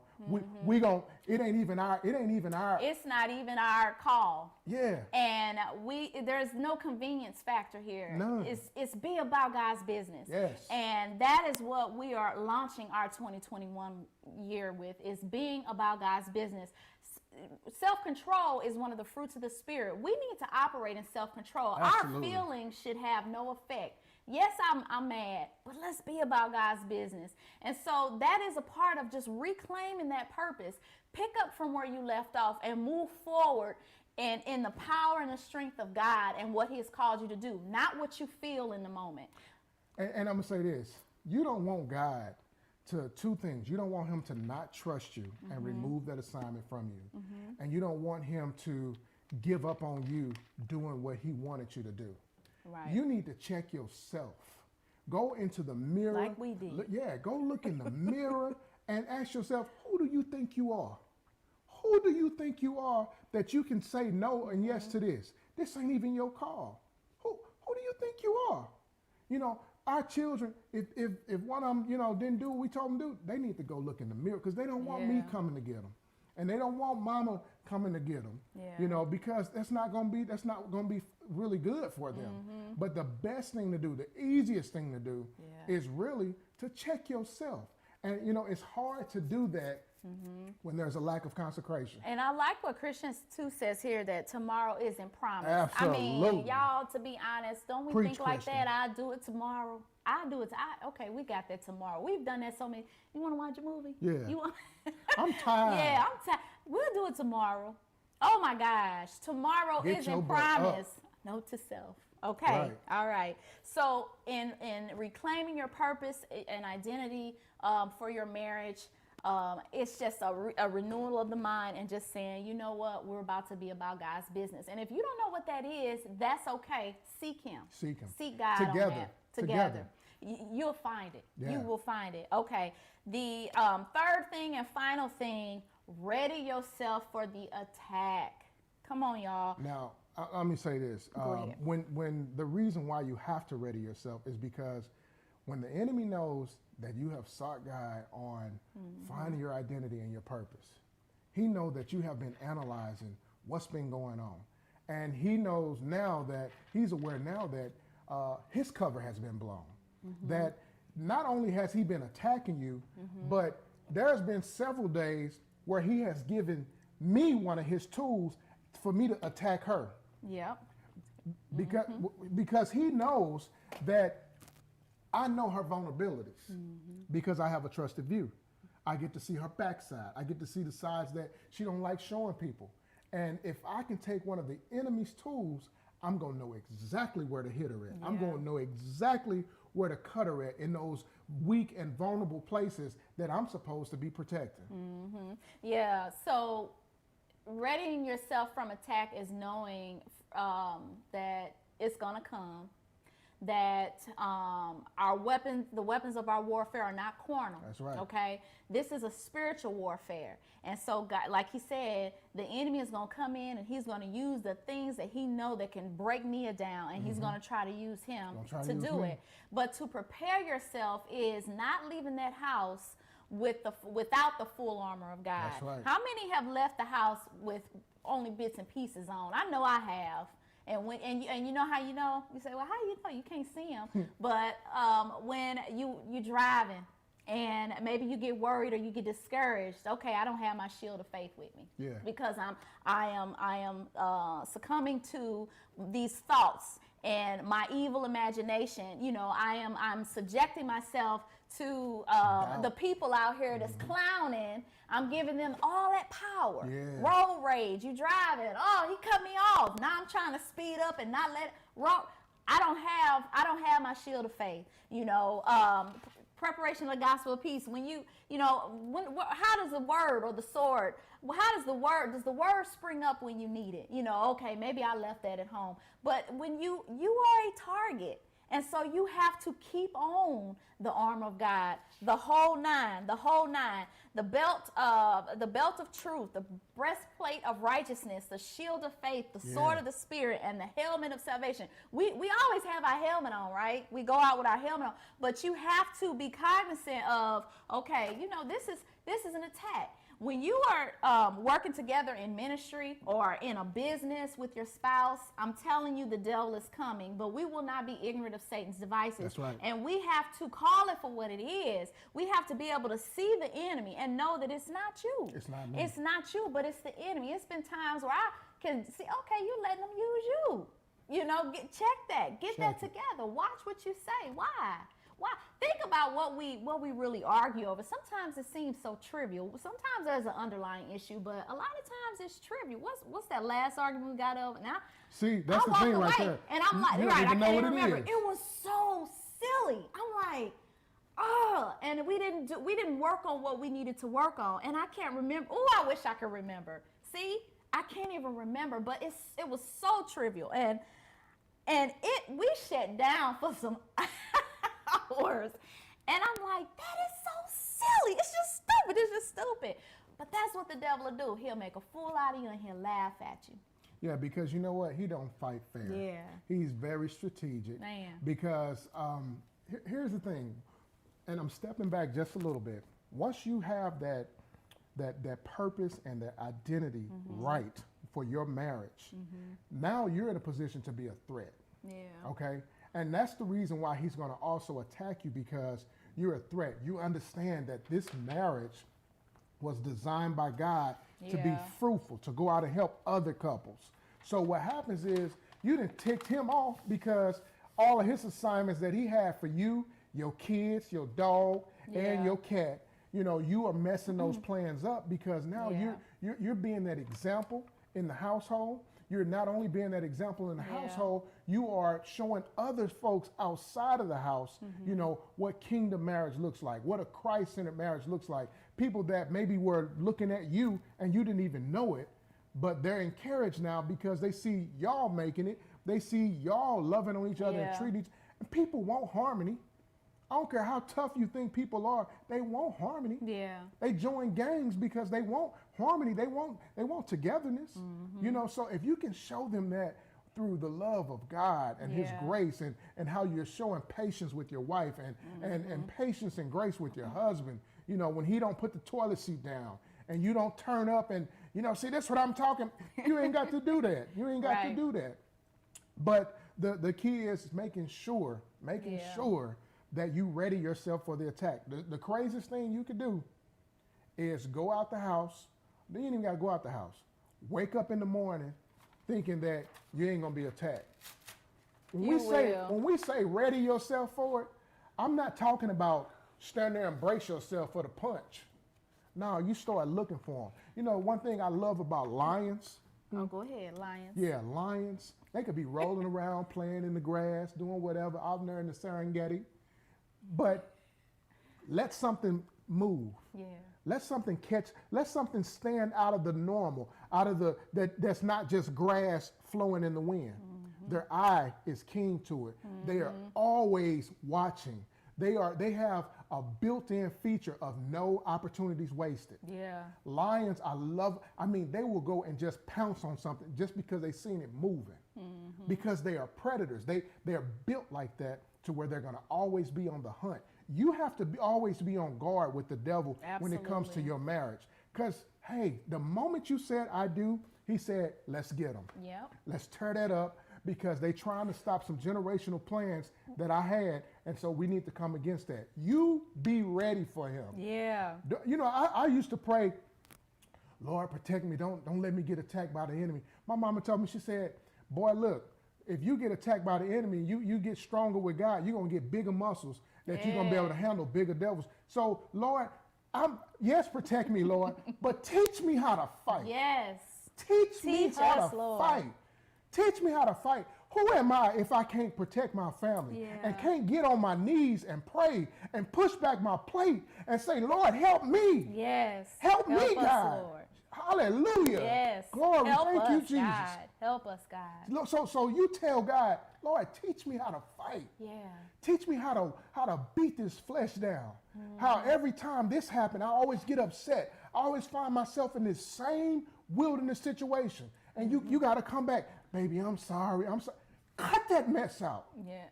We gon' it ain't even our It's not even our call. yeah. And there's no convenience factor here. None. It's be about God's business. Yes. And that is what we are launching our 2021 year with, is being about God's business. Self-control is one of the fruits of the Spirit. We need to operate in self-control. Absolutely. Our feelings should have no effect. Yes, I'm mad, but let's be about God's business. And so that is a part of just reclaiming that purpose. Pick up from where you left off and move forward and in the power and the strength of God and what he has called you to do, not what you feel in the moment. And I'm gonna say this: you don't want God to two things. You don't want him to not trust you and remove that assignment from you, and you don't want him to give up on you doing what he wanted you to do. Right. You need to check yourself. Go into the mirror. Like we did. Go look in the mirror and ask yourself, who do you think you are? Who do you think you are that you can say no and yes to this? This ain't even your call. Who do you think you are? You know, our children, if one of them, didn't do what we told them to do, they need to go look in the mirror, because they don't want me Yeah. coming to get them. And they don't want mama coming to get them, Yeah. because that's not gonna be really good for them. But the best thing to do, the easiest thing to do, Yeah. is really to check yourself. And it's hard to do that when there's a lack of consecration. And I like what Christians 2 says here, that tomorrow isn't promised. I Absolutely. mean, y'all, to be honest, don't we Preach, think like Christian. that? I'll do it tomorrow. I'll do it. Okay, we got that tomorrow. We've done that so many. You want to watch a movie? Yeah. You want? I'm tired. Yeah, I'm tired. We'll do it tomorrow. Oh my gosh, tomorrow Get your isn't butt up. promised. Note to self. Okay, Right. all right. So in reclaiming your purpose and identity for your marriage, it's just a renewal of the mind, and just saying, you know what, we're about to be about God's business. And if you don't know what that is, that's okay. Seek him. Seek him. Seek God Together. on that. Together. You'll find it. Yeah. You will find it. Okay. The third thing and final thing, ready yourself for the attack. Come on, y'all. Now, let me say this. Go ahead. When the reason why you have to ready yourself is because when the enemy knows that you have sought God on finding your identity and your purpose, he knows that you have been analyzing what's been going on. And he knows now that, he's aware now that his cover has been blown. That not only has he been attacking you, but there's been several days where he has given me one of his tools for me to attack her. Yep. Because he knows that I know her vulnerabilities, because I have a trusted view. I get to see her backside. I get to see the sides that she don't like showing people. And if I can take one of the enemy's tools I'm going to know exactly where to hit her at. I'm going to know exactly where to cut her at in those weak and vulnerable places that I'm supposed to be protecting. Yeah. So readying yourself from attack is knowing that it's gonna come. That our weapons, the weapons of our warfare, are not carnal. That's right. Okay, this is a spiritual warfare, and so God, like He said, the enemy is gonna come in and he's gonna use the things that he know that can break Nia down, and he's gonna try to use him to do it. But to prepare yourself is not leaving that house without the full armor of God. That's right. How many have left the house with only bits and pieces on? I know I have. And when you know how you know? You say, well, how do you know? You can't see them. But when you driving and maybe you get worried or you get discouraged, okay, I don't have my shield of faith with me. Yeah. Because I am succumbing to these thoughts and my evil imagination. You know, I'm subjecting myself to the people out here that's clowning. I'm giving them all that power. Yeah. Road rage. You driving. Oh, he cut me off. Now I'm trying to speed up and not let roll. I don't have my shield of faith. You know, preparation of the gospel of peace. When how does the word or the sword? How does the word spring up when you need it? You know, okay, maybe I left that at home, but when you are a target. And so you have to keep on the armor of God, the whole nine, the belt of truth, the breastplate of righteousness, the shield of faith, the sword of the Spirit, and the helmet of salvation. We always have our helmet on, right? We go out with our helmet on, but you have to be cognizant of, okay, you know, this is an attack. When you are working together in ministry or in a business with your spouse, I'm telling you the devil is coming, but we will not be ignorant of Satan's devices. That's right. And we have to call it for what it is. We have to be able to see the enemy and know that it's not you. It's not me. It's not you, but it's the enemy. It's been times where I can see, okay, you're letting them use you. You know, check that. Get that together. Watch what you say. Why? Think about what we really argue over. Sometimes it seems so trivial. Sometimes there's an underlying issue, but a lot of times it's trivial. What's that last argument we got over? Now, see, that's the thing right there. And I'm like, you right, I don't even know can't what even remember. it is. It was so silly. I'm like, oh, and we didn't work on what we needed to work on, and I can't remember. Oh, I wish I could remember. See, I can't even remember, but it was so trivial, and we shut down for some hours. And I'm like, that is so silly. It's just stupid. It's just stupid. But that's what the devil will do. He'll make a fool out of you and he'll laugh at you. Yeah, because you know what? He don't fight fair. Yeah. He's very strategic. Man. Because here's the thing, and I'm stepping back just a little bit. Once you have that purpose and that identity right for your marriage, now you're in a position to be a threat. Yeah. Okay? And that's the reason why he's going to also attack you, because you're a threat. You understand that this marriage was designed by God to be fruitful, to go out and help other couples. So what happens is you done ticked him off because all of his assignments that he had for you, your kids, your dog, and your cat, you know, you are messing those plans up, because now you're being that example in the household. You're not only being that example in the household, you are showing other folks outside of the house, you know, what kingdom marriage looks like, what a Christ-centered marriage looks like. People that maybe were looking at you and you didn't even know it, but they're encouraged now because they see y'all making it. They see y'all loving on each other and treating each other. And people want harmony. I don't care how tough you think people are, they want harmony. Yeah. They join gangs because they want harmony. They want togetherness. You know, so if you can show them that through the love of God and his grace, and how you're showing patience with your wife and patience and grace with your husband, you know, when he don't put the toilet seat down and you don't turn up and, you know, see, that's what I'm talking. You ain't got to do that. You ain't got to do that. But the key is making sure that you ready yourself for the attack. The craziest thing you could do is go out the house. You ain't even got to go out the house. Wake up in the morning thinking that you ain't going to be attacked. When we say ready yourself for it, I'm not talking about stand there and brace yourself for the punch. No, you start looking for them. You know, one thing I love about lions, Oh, go ahead, lions. Yeah, lions. They could be rolling around, playing in the grass, doing whatever out there in the Serengeti. But let something move. Yeah. Let something catch. Let something stand out of the normal, out of that's not just grass flowing in the wind. Their eye is keen to it. They are always watching. They have a built-in feature of no opportunities wasted. Yeah. Lions, they will go and just pounce on something just because they've seen it moving. Because they are predators. They're built like that to where they're going to always be on the hunt. You have to always be on guard with the devil when it comes to your marriage. Because, hey, the moment you said, I do, he said, let's get them. Yep. Let's tear that up because they're trying to stop some generational plans that I had. And so we need to come against that. You be ready for him. Yeah. You know, I used to pray, Lord, protect me. Don't let me get attacked by the enemy. My mama told me, she said, boy, look, if you get attacked by the enemy, you get stronger with God, you're going to get bigger muscles that you're going to be able to handle bigger devils. So, Lord, yes, protect me, Lord, but teach me how to fight. Yes. Teach me how us, to Lord. fight. Teach me how to fight. Who am I if I can't protect my family and can't get on my knees and pray and push back my plate and say, Lord, help me. Yes. Help me, us, God. Lord. Hallelujah. Yes. Glory. Help Thank us, you, Jesus. God. Help us, God. So you tell God, Lord, teach me how to fight. Yeah. Teach me how to beat this flesh down. How every time this happened, I always get upset. I always find myself in this same wilderness situation. And you got to come back. Baby, I'm sorry. I'm sorry. Cut that mess out. Yeah.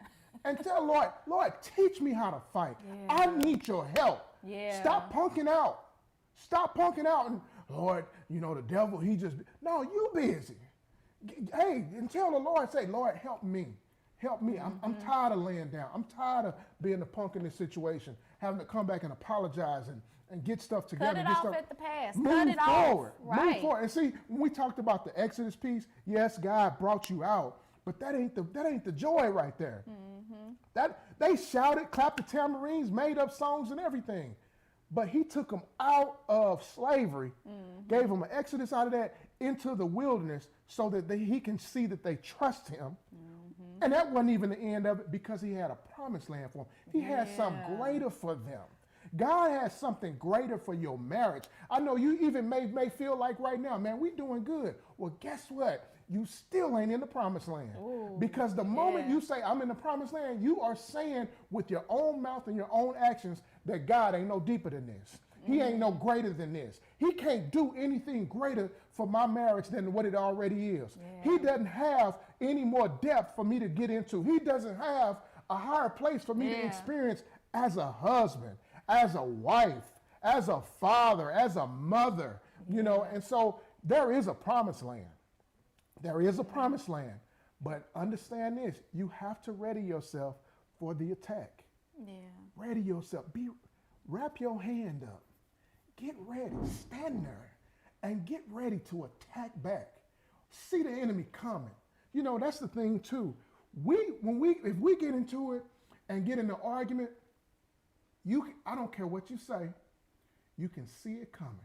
And tell Lord, teach me how to fight. Yeah. I need your help. Yeah. Stop punking out. Stop punking out. And Lord, you know, the devil, no, you busy. Hey, and tell the Lord, say, Lord, help me. Help me. I'm tired of laying down. I'm tired of being the punk in this situation, having to come back and apologize and get stuff together. Cut it off at the past. Move Cut it forward. off. Right. Move forward. And see, when we talked about the Exodus piece, yes, God brought you out, but that ain't the joy right there. That they shouted, clapped the tambourines, made up songs and everything. But he took them out of slavery, gave them an exodus out of that into the wilderness so that he can see that they trust him. And that wasn't even the end of it because he had a promised land for them. He had something greater for them. God has something greater for your marriage. I know you even may feel like right now, man, we doing good. Well, guess what? You still ain't in the promised land. Ooh, because the moment you say, I'm in the promised land, you are saying with your own mouth and your own actions that God ain't no deeper than this. He ain't no greater than this. He can't do anything greater for my marriage than what it already is. He doesn't have any more depth for me to get into. He doesn't have a higher place for me to experience as a husband, as a wife, as a father, as a mother, you know. And so there is a promised land. There is a promised land. But understand this, you have to ready yourself for the attack. Yeah. Ready yourself. Wrap your hand up. Get ready. Stand there and get ready to attack back. See the enemy coming. You know, that's the thing too. If we get into it and get in an argument, I don't care what you say, you can see it coming.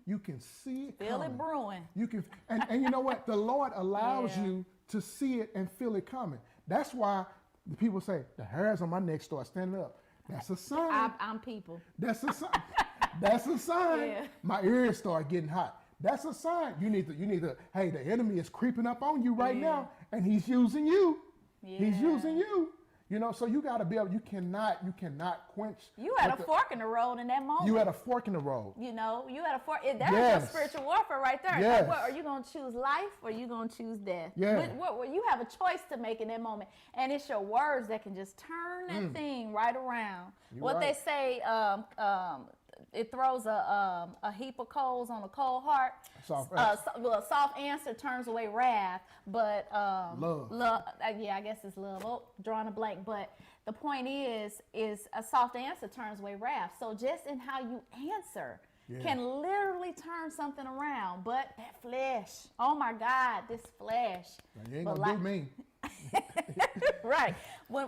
You can see it Feel coming. it brewing. You can, and you know what? The Lord allows you to see it and feel it coming. That's why the people say the hairs on my neck start standing up. That's a sign. I'm people. That's a sign. That's a sign. Yeah. My ears start getting hot. That's a sign. You need to, hey, the enemy is creeping up on you right now, and he's using you. He's using you. You know, so you got to be able, you cannot quench. You had a fork in the road in that moment. You had a fork in the road. You know, you had a fork. That is your spiritual warfare right there. Yes. Like, what, are you going to choose life or are you going to choose death? Yeah. You have a choice to make in that moment. And it's your words that can just turn that thing right around. They say, it throws a heap of coals on a cold heart. A soft answer turns away wrath, but love. I guess it's love. Oh, drawing a blank. But the point is a soft answer turns away wrath. So just in how you answer can literally turn something around. But that flesh, oh my God, this flesh. Now, you ain't gonna do me. Right. When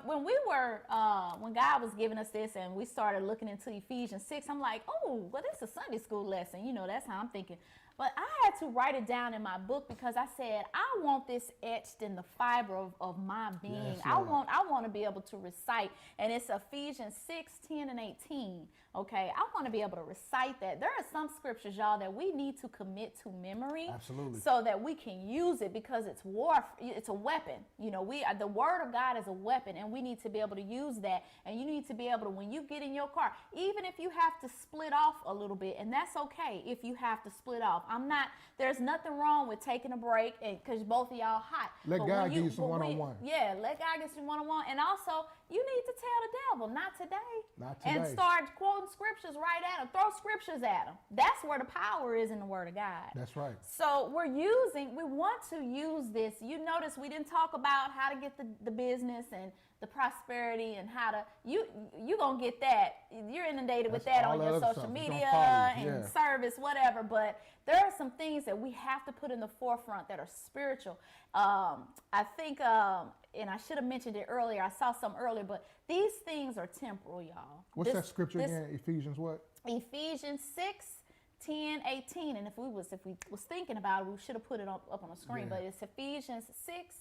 God was giving us this and we started looking into Ephesians 6, I'm like, oh, well, this is a Sunday school lesson. You know, that's how I'm thinking. But I had to write it down in my book because I said, I want this etched in the fiber of my being. Yes, I Lord. want to be able to recite. And it's Ephesians 6, 10, and 18. Okay, I want to be able to recite that. There are some scriptures, y'all, that we need to commit to memory. Absolutely. So that we can use it, because it's it's a weapon. You know, the word of God is a weapon, and we need to be able to use that. And you need to be able to, when you get in your car, even if you have to split off a little bit, and that's okay if you have to split off. There's nothing wrong with taking a break, and because both of y'all hot. Let But God when give you some one-on-one. Yeah, let God get you one-on-one. And also, you need to tell the devil, not today. Not today. And start quoting scriptures right at him. Throw scriptures at him. That's where the power is in the word of God. That's right. So we want to use this. You notice we didn't talk about how to get the business and the prosperity and how to, you gonna get that. You're inundated with That's that all on that your other social stuff. It's media gonna follow you. and Yeah. service, whatever. But there are some things that we have to put in the forefront that are spiritual. I think, and I should have mentioned it earlier. I saw some earlier, but these things are temporal, y'all. What's that scripture again? Ephesians what? Ephesians 6, 10, 18. And if we was thinking about it, we should have put it up on the screen. Yeah. But it's Ephesians 6.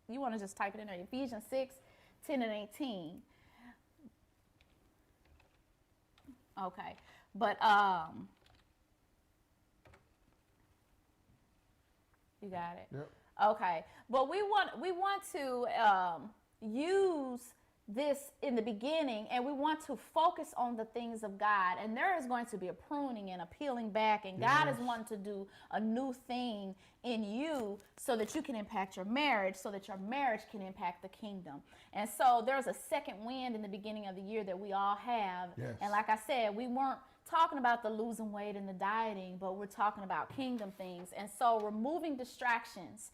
You want to just type it in there. Ephesians 6, 10, and 18. Okay. But you got it. Yep. Okay, but we want to use this in the beginning, and we want to focus on the things of God. And there is going to be a pruning and a peeling back, and God is Yes. wanting to do a new thing in you so that you can impact your marriage, so that your marriage can impact the kingdom. And so there's a second wind in the beginning of the year that we all have. Yes. And like I said, we weren't talking about the losing weight and the dieting, but we're talking about kingdom things. And so removing distractions,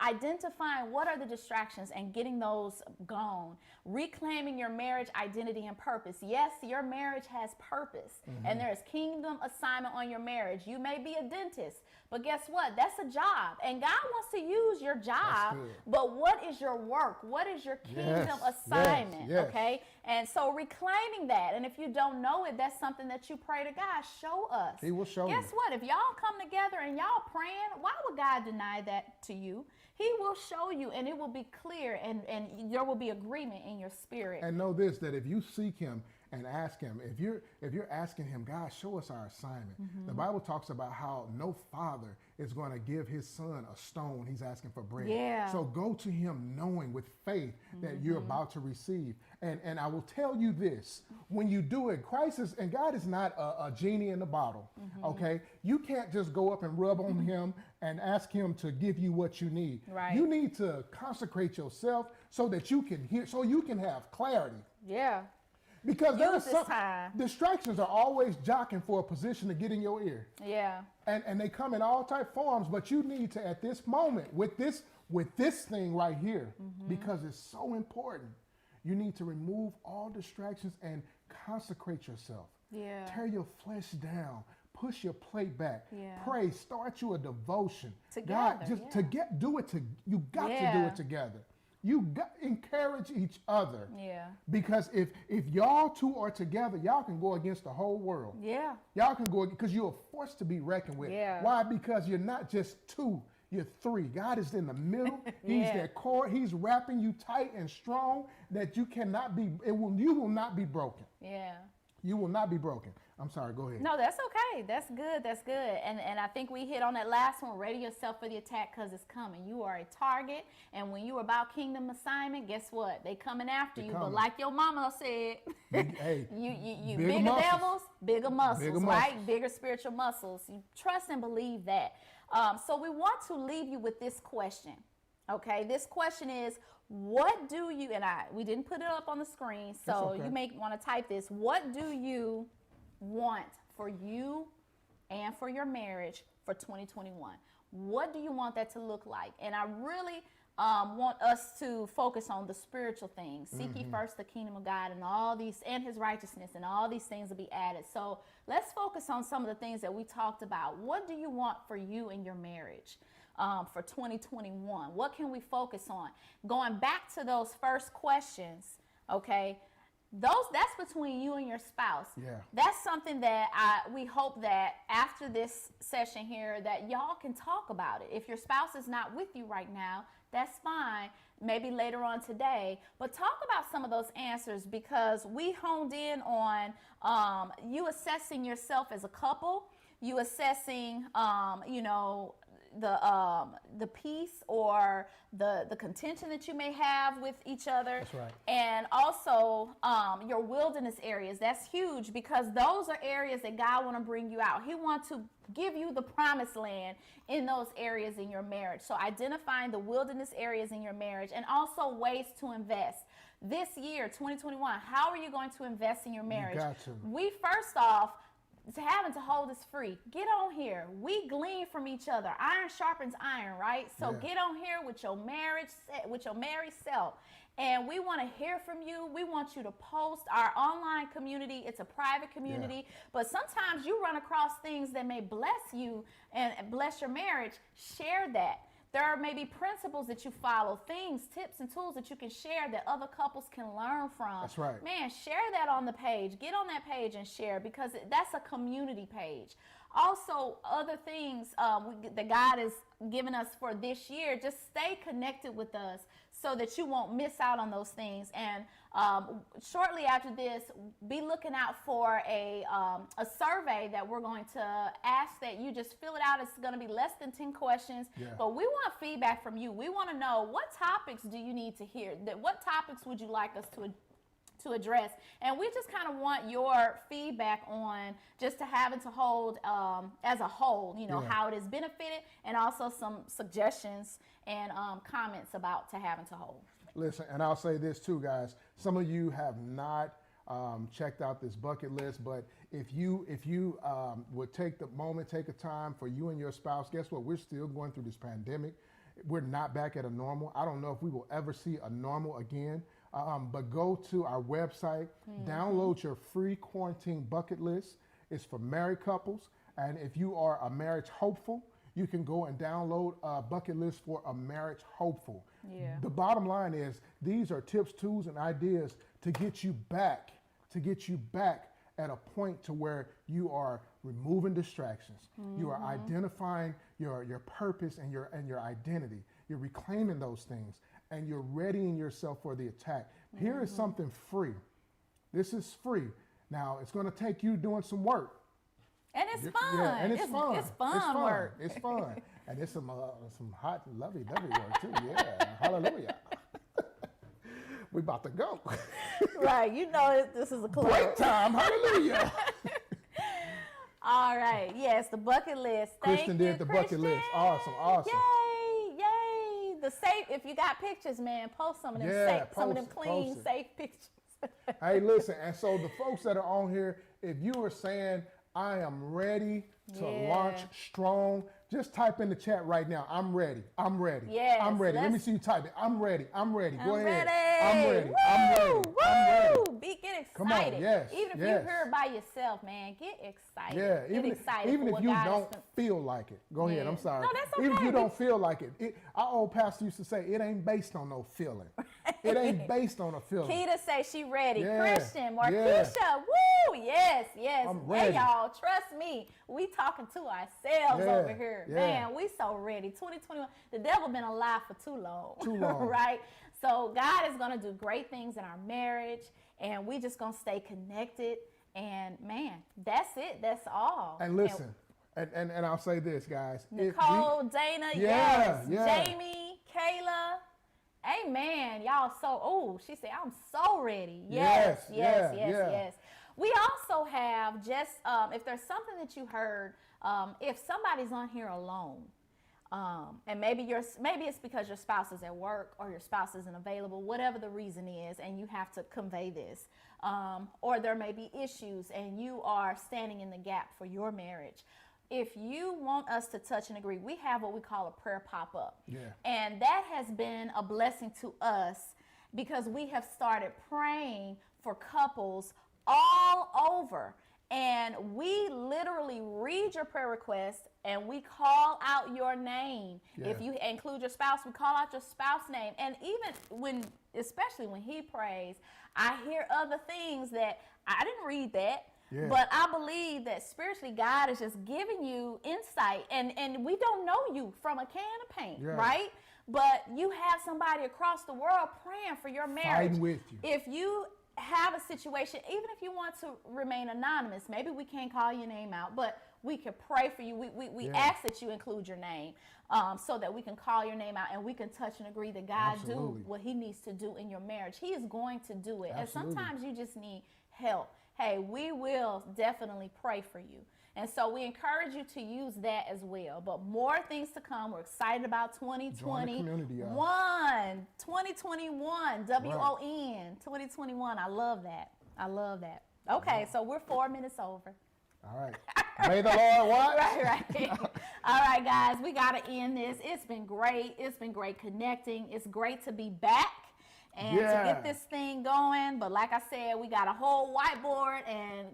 identifying what are the distractions and getting those gone, reclaiming your marriage identity and purpose. Yes, your marriage has purpose, and there's kingdom assignment on your marriage. You may be a dentist, but guess what? That's a job, and God wants to use your job. good. But what is your work? What is your kingdom Yes, assignment? yes. Okay, and so reclaiming that. And if you don't know it, that's something that you pray to God. Show us. He will show Guess you. what? If y'all come together and y'all praying, why would God deny that to you? He will show you, and it will be clear, and there will be agreement in your spirit. And know this, that if you seek him and ask him, if you're asking him, God, show us our assignment. The Bible talks about how no father is going to give his son a stone. He's asking for bread. Yeah. So go to him knowing with faith that you're about to receive. And I will tell you this, when you do it, Christ is, and God is not a genie in a bottle, okay? You can't just go up and rub on him and ask him to give you what you need. Right. You need to consecrate yourself so that you can hear, so you can have clarity. Yeah. Because there are Use this some time. distractions are always jockeying for a position to get in your ear. Yeah. And they come in all type forms, but you need to, at this moment, with this thing right here, because it's so important, you need to remove all distractions and consecrate yourself. Yeah. Tear your flesh down. Push your plate back. Yeah. Pray. Start you a devotion. Together, God, just yeah. do it. You got to do Yeah. it together. You got encourage each other. Yeah. Because if y'all two are together, y'all can go against the whole world. Yeah. Y'all can go, because you're forced to be reckoned with. Yeah. Why? Because you're not just two, you're three. God is in the middle. He's Yeah. that core. He's wrapping you tight and strong that you cannot be, you will not be broken. Yeah. You will not be broken. I'm sorry, go ahead. No, that's okay. That's good. That's good. And I think we hit on that last one. Ready yourself for the attack, because it's coming. You are a target. And when you are about kingdom assignment, guess what? They coming after They you. coming. But like your mama said, Hey, you bigger bigger muscles. devils, bigger muscles, Bigger right? muscles. Bigger spiritual muscles. You trust and believe that. So we want to leave you with this question. Okay, this question is, what do you, and we didn't put it up on the screen, so okay. you may want to type this. What do you want for you and for your marriage for 2021? What do you want that to look like? And I really want us to focus on the spiritual things. Seek ye first the kingdom of God and all these, and his righteousness, and all these things will be added. So let's focus on some of the things that we talked about. What do you want for you and your marriage for 2021? What can we focus on? Going back to those first questions, okay? that's between you and your spouse. Yeah. That's something that we hope that after this session here that y'all can talk about it. If your spouse is not with you right now, that's fine. Maybe later on today, but talk about some of those answers, because we honed in on you assessing yourself as a couple, you assessing, the peace or the contention that you may have with each other. That's right. And also your wilderness areas. That's huge, because those are areas that God want to bring you out. He wants to give you the promised land in those areas in your marriage. So identifying the wilderness areas in your marriage, and also ways to invest. This year, 2021, how are you going to invest in your marriage? You got to. We first off, having to hold is free. Get on here. We glean from each other. Iron sharpens iron, right? So Yeah. get on here with your marriage, with your married self. And we want to hear from you. We want you to post. Our online community, it's a private community, but sometimes you run across things that may bless you and bless your marriage. Share that. There are maybe principles that you follow, things, tips, and tools that you can share that other couples can learn from. That's right. Man, share that on the page. Get on that page and share, because that's a community page. Also, other things that God has given us for this year, just stay connected with us so that you won't miss out on those things. And shortly after this, be looking out for a survey that we're going to ask that you just fill it out. It's going to be less than 10 questions, but we want feedback from you. We want to know, what topics do you need to hear? What topics would you like us to address? And we just kind of want your feedback on just to having to hold as a whole, how it has benefited, and also some suggestions and comments about to having to hold. Listen, and I'll say this too, guys. Some of you have not checked out this bucket list, but if you would take the moment, take a time for you and your spouse, guess what? We're still going through this pandemic. We're not back at a normal. I don't know if we will ever see a normal again. But go to our website, download your free quarantine bucket list. It's for married couples. And if you are a marriage hopeful, you can go and download a bucket list for a marriage hopeful. Yeah. The bottom line is, these are tips, tools, and ideas to get you back at a point to where you are removing distractions. You are identifying your purpose and your identity. You're reclaiming those things, and you're readying yourself for the attack. Here is something free. This is free. Now, it's going to take you doing some work. And it's fun. Yeah, and it's fun. It's fun work. It's fun. And it's some hot, lovey-dovey work, too. Yeah. Hallelujah. We about to go. Right. You know this is a club. Break time. Hallelujah. All right. Yes, the bucket list. Kristen did the bucket list. Awesome. Yay. Yay. The safe. If you got pictures, man, post some of them some of them clean, safe pictures. Hey, listen. And so the folks that are on here, if you are saying, I am ready to launch strong, just type in the chat right now. I'm ready. I'm ready. Yes, I'm ready. Let me see you type it. I'm ready. I'm ready. Go ahead. Ready. I'm ready. Woo, I'm ready. woo. I'm ready. Get excited. Come on. Yes. Even if you're here by yourself, man, get excited. Yeah. Get excited. Even for if you what God don't feel like it. Go ahead. I'm sorry. No, that's okay. Even if you don't feel like it. Our old pastor used to say, it ain't based on no feeling. It ain't based on a feeling. Keita say she ready. Yeah. Christian, Marquisha, Yeah. woo, yes. I'm ready. Hey, y'all, trust me. We talking to ourselves over here. Yeah. Man, we so ready. 2021, the devil been alive for too long. Too long. Right? So God is going to do great things in our marriage, and we just going to stay connected. And, man, that's it. That's all. And listen, and I'll say this, guys. Nicole, Dana, Yeah. Jamie, Kayla. Amen. Y'all she said, I'm so ready. Yes. We also have just, if there's something that you heard, if somebody's on here alone, and maybe it's because your spouse is at work or your spouse isn't available, whatever the reason is, and you have to convey this, or there may be issues and you are standing in the gap for your marriage. If you want us to touch and agree, we have what we call a prayer pop-up. Yeah. And that has been a blessing to us because we have started praying for couples all over. And we literally read your prayer request and we call out your name. Yeah. If you include your spouse, we call out your spouse name. And even when especially when he prays, I hear other things that I didn't read that. Yeah. But I believe that spiritually God is just giving you insight, and we don't know you from a can of paint, Yeah. right? But you have somebody across the world praying for your marriage. Fighting with you. If you have a situation, even if you want to remain anonymous, maybe we can't call your name out, but we can pray for you. We Yeah. ask that you include your name so that we can call your name out and we can touch and agree that God Absolutely. do what he needs to do in your marriage. He is going to do it. Absolutely. And sometimes you just need help. Hey, we will definitely pray for you. And so we encourage you to use that as well. But more things to come. We're excited about 2020. Join the community, y'all. 2021, WON, 2021. I love that. I love that. Okay, so we're 4 minutes over. All right. May the Lord what? Right. All right, guys, we got to end this. It's been great. It's been great connecting. It's great to be back and to get this thing going. But like I said, we got a whole whiteboard, and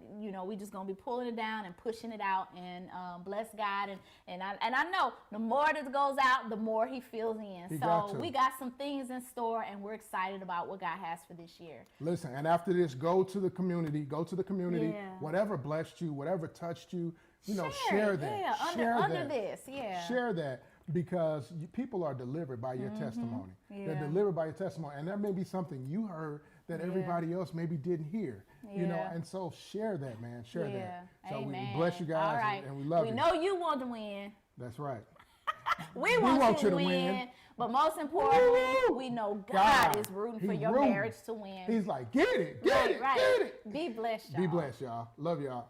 we just gonna be pulling it down and pushing it out, and bless God. And I know the more this goes out, the more he fills in. So we got some things in store, and we're excited about what God has for this year. Listen, and after this, go to the community. Yeah. Whatever blessed you, whatever touched you, share that. Yeah, under this, yeah. Share that, because people are delivered by your testimony. Yeah. They're delivered by your testimony, and there may be something you heard that everybody else maybe didn't hear. And so share that, man. Share that. So Amen. we bless you guys, All right. and we love you. We know you want to win. That's right. We want you to win. But most importantly, we know God is rooting for your marriage to win. He's like, get it, get it. Be blessed, y'all. Be blessed, y'all. Love y'all.